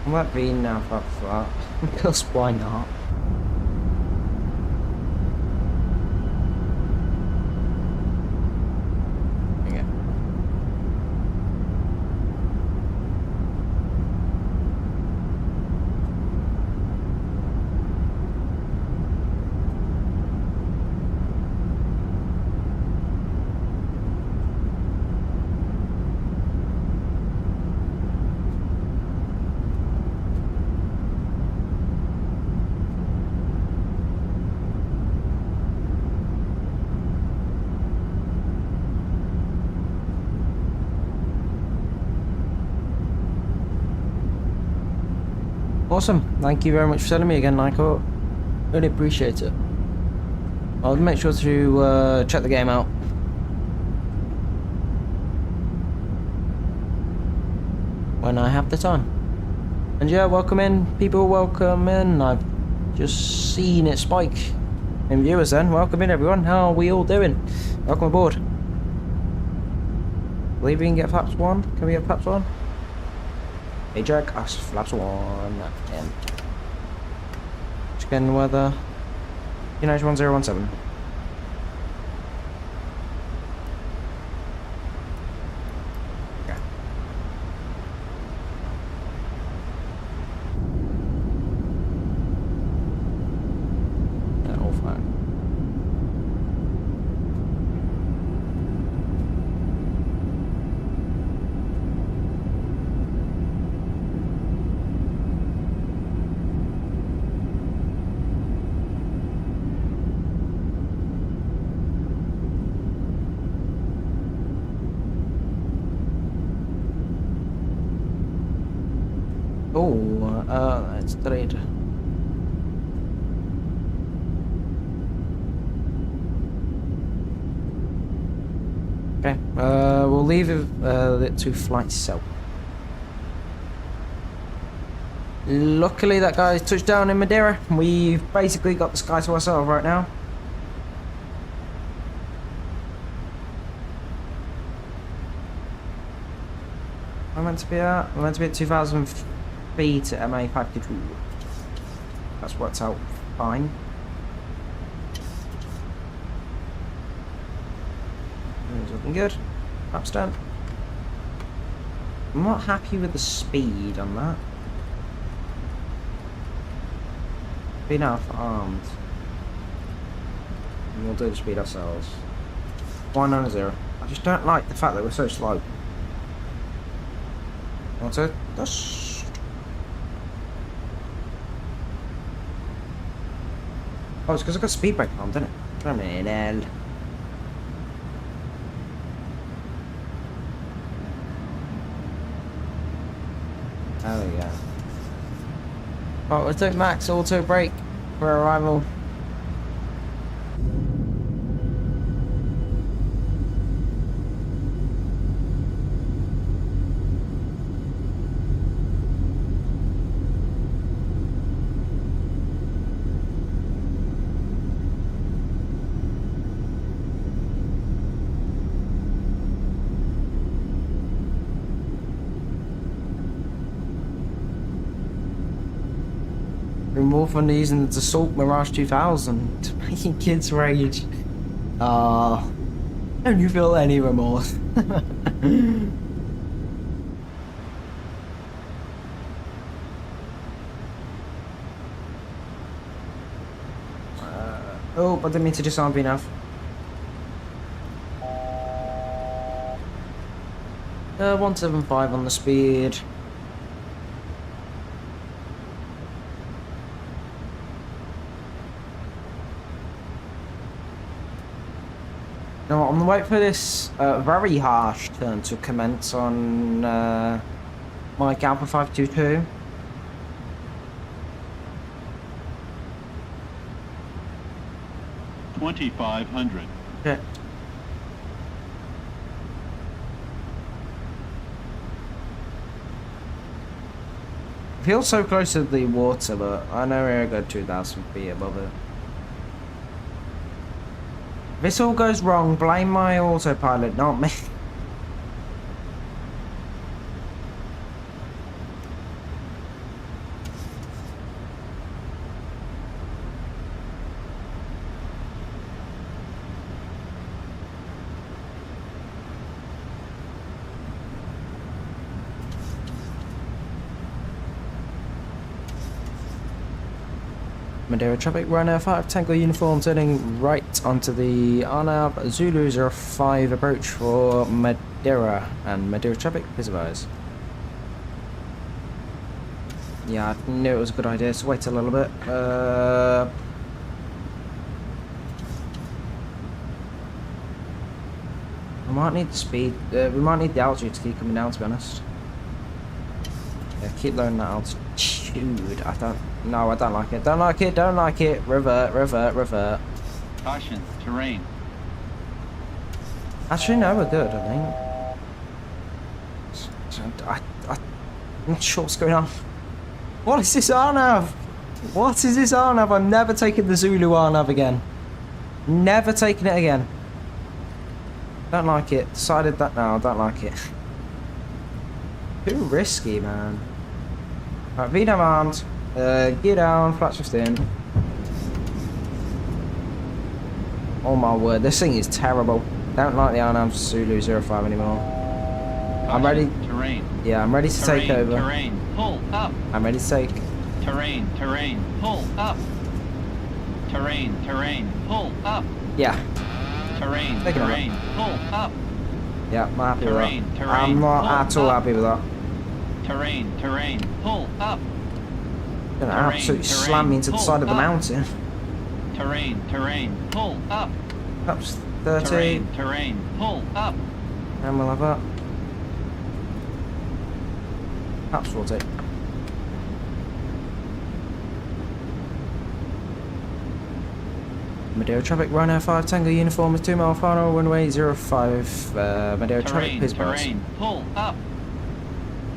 I might be now for that, because why not? Okay. Awesome. Thank you very much for telling me again, Nico. Really appreciate it. I'll make sure to check the game out. When I have the time. And yeah, welcome in. People, welcome in. I've just seen it spike in viewers then. Welcome in, everyone. How are we all doing? Welcome aboard. Believe we can get flaps 1? Can we get flaps 1? Hey Jack, us flaps 1. And chicken weather. United 1017. Okay. Yeah, all fine. Let's trade. Okay, we'll leave it to flight cell. Luckily that guy touched down in Madeira. We've basically got the sky to ourselves right now. I'm meant to be at 2,000 feet at MA 52. That's worked out fine. It's looking good. Flaps done. I'm not happy with the speed on that. Be enough armed. And we'll do the speed ourselves. 190. I just don't like the fact that we're so slow. What's it? That's... Oh, it's because I've got speed brake on, didn't it? Terminal. Oh yeah. Oh, we'll take max auto brake for arrival. More fun using the Assault Mirage 2000 making kids rage. Don't you feel any remorse? Oh, but I didn't mean to disarm enough. 175 on the speed. Now, I'm waiting for this very harsh turn to commence on Mike Alpha 522. $2,500. Okay. I feel so close to the water, but I know we're a good 2,000 feet above it. If this all goes wrong, blame my autopilot, not me. Madeira traffic, RYANAIR 5 Tango uniform turning right onto the Arnab Zulu 05 approach for Madeira, and Madeira traffic, please advise. Yeah, I knew it was a good idea, so wait a little bit. We might need the speed, we might need the altitude to keep coming down, to be honest. Yeah, keep lowering that altitude. Dude, I don't... No, I don't like it. Don't like it, don't like it. Revert, revert, revert. Caution, terrain. Actually, no, we're good, I think. I'm not sure what's going on. What is this RNAV? What is this RNAV? I'm never taking the Zulu RNAV again. Never taking it again. Don't like it. Decided that now. I don't like it. Too risky, man. Right, V armed. Gear down. Flat 15. Oh my word, this thing is terrible. Don't like the RNAV Zulu 05 anymore. I'm ready. Terrain. Yeah, I'm ready to Terrain, take over. Terrain. Pull up. I'm ready to take. Terrain. Terrain. Pull up. Terrain. Terrain. Pull up. Yeah. Terrain. Take it Terrain. Pull up. Yeah, I'm happy Terrain, with that. terrain, I'm not pull at all up. happy with that. Terrain. Terrain. Pull up. Gonna Terrain, absolutely terrain, slam me into the pull side of the up. mountain. Terrain. Terrain. Pull up. Perhaps 30. Terrain. Terrain. Pull up. And we'll have that. Perhaps 40. Madeira traffic, Ryanair 5 Tango uniform is 2 mile final, runway 05. Madeira traffic, Terrain. please pass. Terrain. Pull up.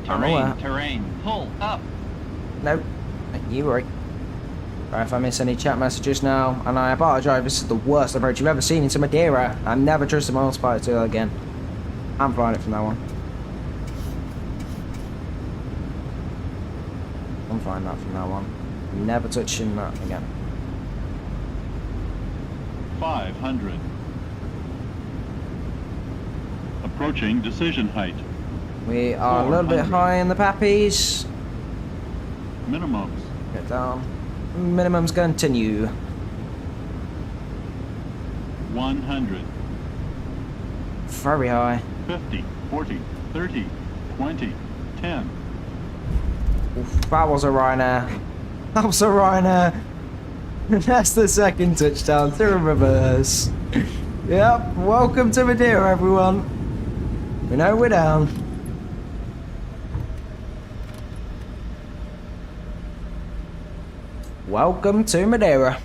I'm Terrain. aware. Terrain. Pull up. No, you worry. Right, if I miss any chat messages now, and I apologise, this is the worst approach you've ever seen into Madeira. I'm never trusting my own pilot again. I'm flying it from now on. I'm flying that from now on. Never touching that again. 500. Approaching decision height. We are a little bit 400. high in the pappies. Minimums. Get down. Minimums continue. 100. Very high. 50. 40. 30. 20. 10. Oof, that was a Ryanair. That was a Ryanair. That's the second touchdown through reverse. Yep, welcome to Madeira, everyone. We know we're down. Welcome to Madeira.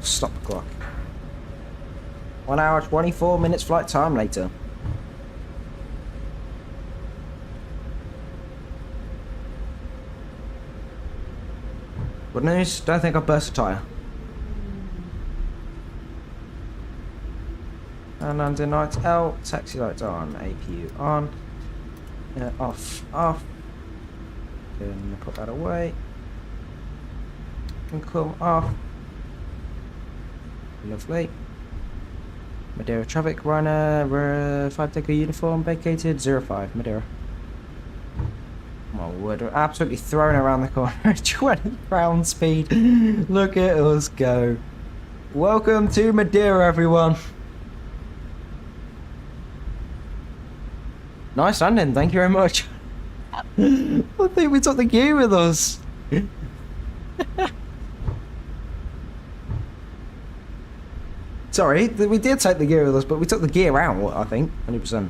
Stop the clock. 1 hour, 24 minutes flight time later. Good news, don't think I burst a tyre. And landing lights out, taxi lights on, APU on. Off, off. Then put that away. And come off. Lovely. Madeira traffic, Ryanair 5 Tango uniform, vacated 05, Madeira. My word, we're absolutely thrown around the corner at 20 ground speed. Look at us go. Welcome to Madeira, everyone. Nice landing, thank you very much. I think we took the gear with us. Sorry, we did take the gear with us, but we took the gear out, I think, 100%.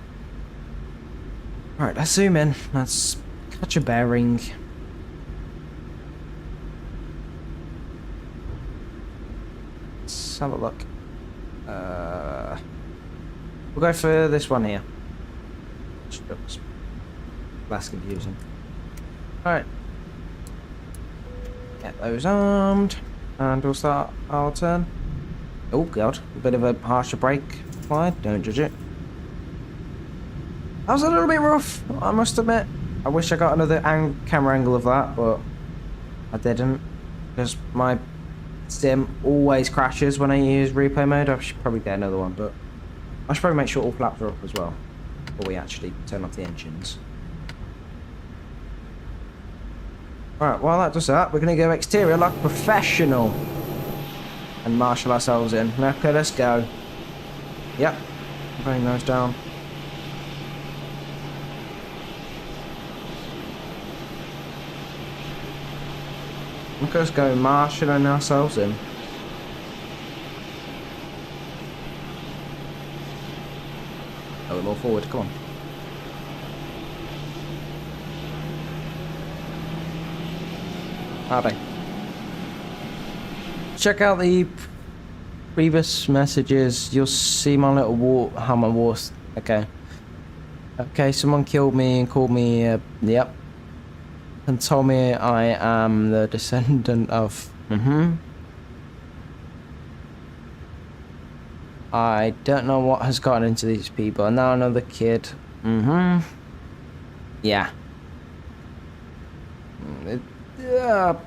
Alright, let's zoom in. Let's catch a bearing. Let's have a look. We'll go for this one here. Oops. Less confusing. Alright. Get those armed. And we'll start our turn. Oh god, a bit of a harsher brake applied, don't judge it. That was a little bit rough, I must admit. I wish I got another camera angle of that, but I didn't. Because my sim always crashes when I use replay mode. I should probably get another one, but I should probably make sure all flaps are up as well before we actually turn off the engines. Alright, while that does that, we're going to go exterior like a professional and marshal ourselves in. Okay, let's go. Yep, bring those down. Look at us go marshalling ourselves in. A little more forward, come on. Howdy. Check out the previous messages. You'll see my little how my war's. Okay. Okay, someone killed me and called me, yep. And told me I am the descendant of, I don't know what has gotten into these people. And now another kid. Yeah.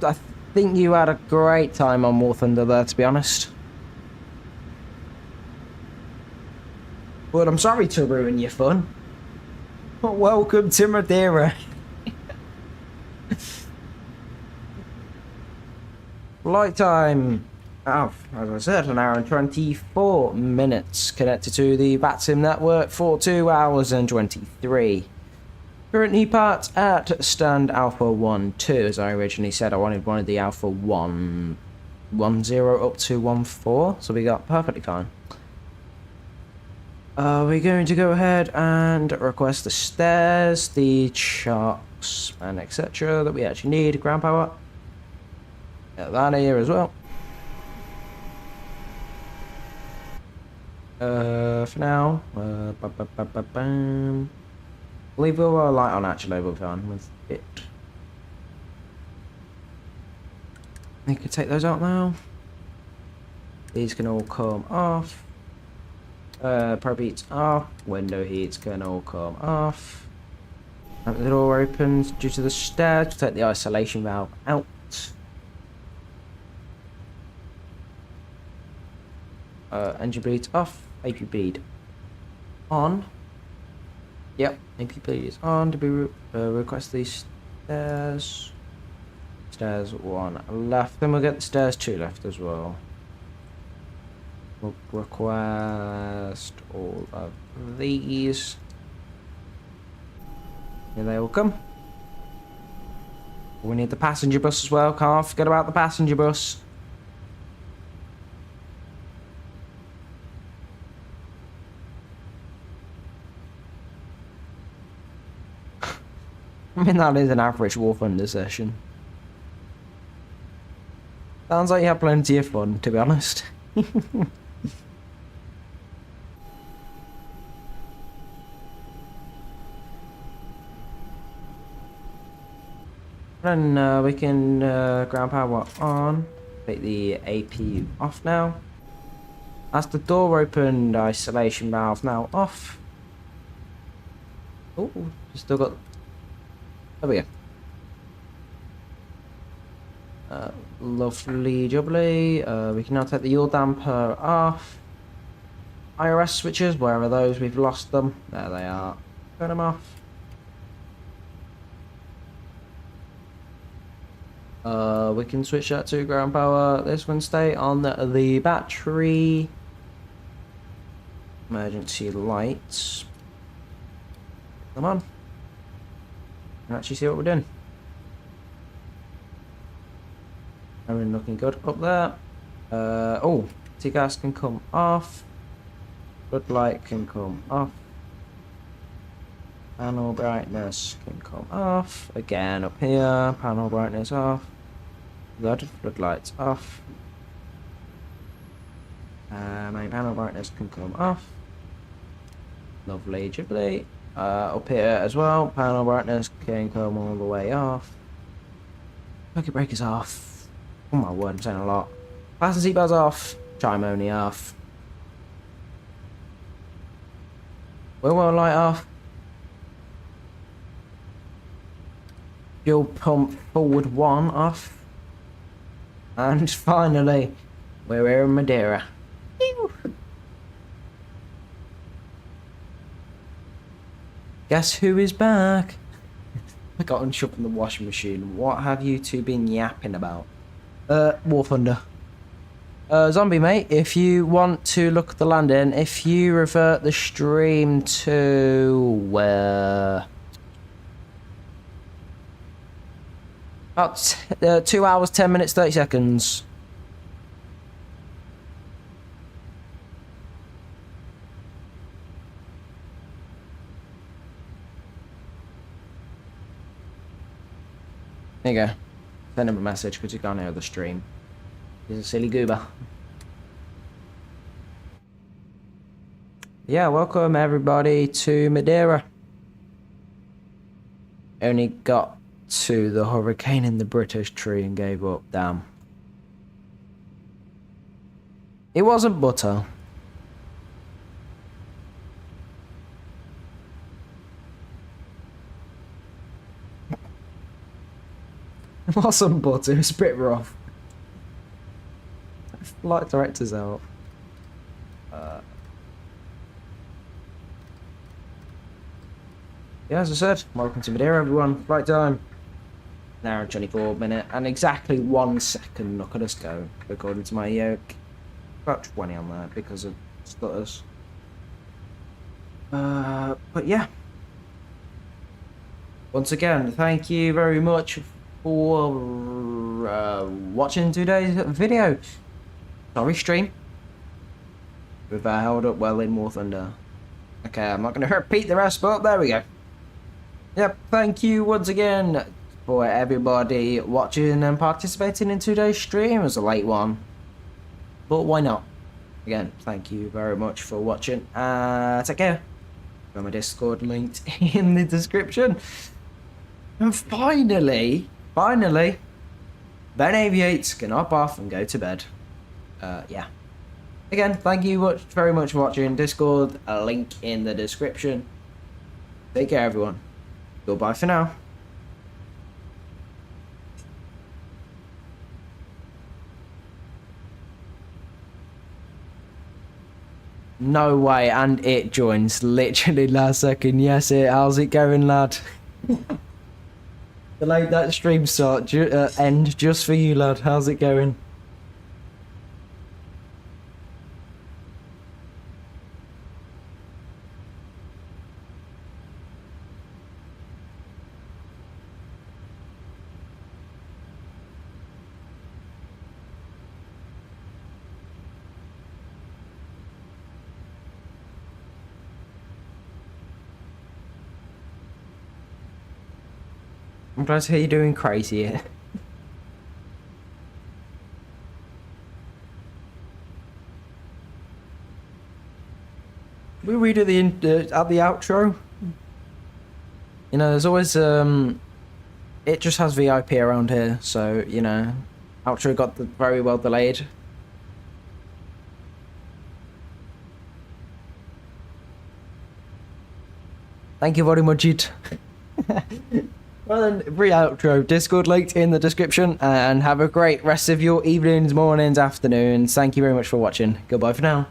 I think you had a great time on War Thunder there, to be honest. But I'm sorry to ruin your fun. Welcome to Madeira. Flight time. Oh, as I said, an hour and 24 minutes connected to the VATSIM network for 2 hours and 23. Currently parked at stand Alpha 1-2. As I originally said, I wanted the Alpha 1-0 up to 1-4, so we got perfectly fine. We're going to go ahead and request the stairs, the chocks, and etc. that we actually need. Ground power. Get that here as well. For now, leave the light on actually, we'll be fine with it. You can take those out now. These can all come off. Probe heats off. Window heats can all come off. The door opens due to the stairs. We'll take the isolation valve out. Engine bleeds off. AP bleed on. Yep, AP bleed is on. To be request these stairs. Stairs 1 left. Then we'll get the stairs 2 left as well. We'll request all of these. Here they all come. We need the passenger bus as well. Can't forget about the passenger bus. I mean, that is an average War Thunder session. Sounds like you have plenty of fun, to be honest. Then we can ground power on. Take the AP off now. As the door opened, isolation valve now off. Oh, still got. There we go. Lovely jubbly. We can now take the yaw damper off. IRS switches, where are those? We've lost them. There they are. Turn them off. We can switch that to ground power. This one stay on the battery. Emergency lights. Come on. Actually see what we're doing. Everything looking good up there. Oh, T-gas can come off. Floodlight can come off. Panel brightness can come off. Again up here, panel brightness off. Good, floodlights off. Main panel brightness can come off. Lovely jibbly. Up here as well, panel brightness can come all the way off. Circuit breakers off. Oh my word, I'm saying a lot. Fasten seatbelts off. Chime only off. Wheel well light off. Fuel pump forward 1 off. And finally, we're here in Madeira. Ew. Guess who is back? I got unshoved in the washing machine. What have you two been yapping about? War Thunder. Zombie mate, if you want to look at the landing, if you revert the stream to where? About 2 hours, 10 minutes, 30 seconds. There you go. Send him a message because he can't hear the stream. He's a silly goober. Yeah, welcome everybody to Madeira. Only got to the hurricane in the British tree and gave up. Damn. It wasn't butter. It wasn't butter, it was a bit rough. Flight director's out. Yeah, as I said, welcome to Madeira, everyone. Flight time. An hour and 24 minutes, and exactly 1 second. Look at us go, according to my yoke. About 20 on there because of stutters. But yeah. Once again, thank you very much for watching today's video. Sorry, stream. We've held up well in War Thunder. Okay, I'm not going to repeat the rest, but there we go. Yep, thank you once again for everybody watching and participating in today's stream. It was a late one, but why not? Again, thank you very much for watching. Take care. Got my Discord linked in the description. And finally, Ben Aviates can hop off and go to bed. Yeah. Again, thank you very much for watching. Discord, a link in the description. Take care, everyone. Goodbye for now. No way, and it joins literally last second. Yes, how's it going, lad? Delayed that stream start end just for you, lad. How's it going? I'm glad to hear you're doing crazy. We redo the at the outro. You know, there's always it just has VIP around here, so you know, outro got very well delayed. Thank you very much, it. Well then, re-outro, Discord linked in the description, and have a great rest of your evenings, mornings, afternoons. Thank you very much for watching. Goodbye for now.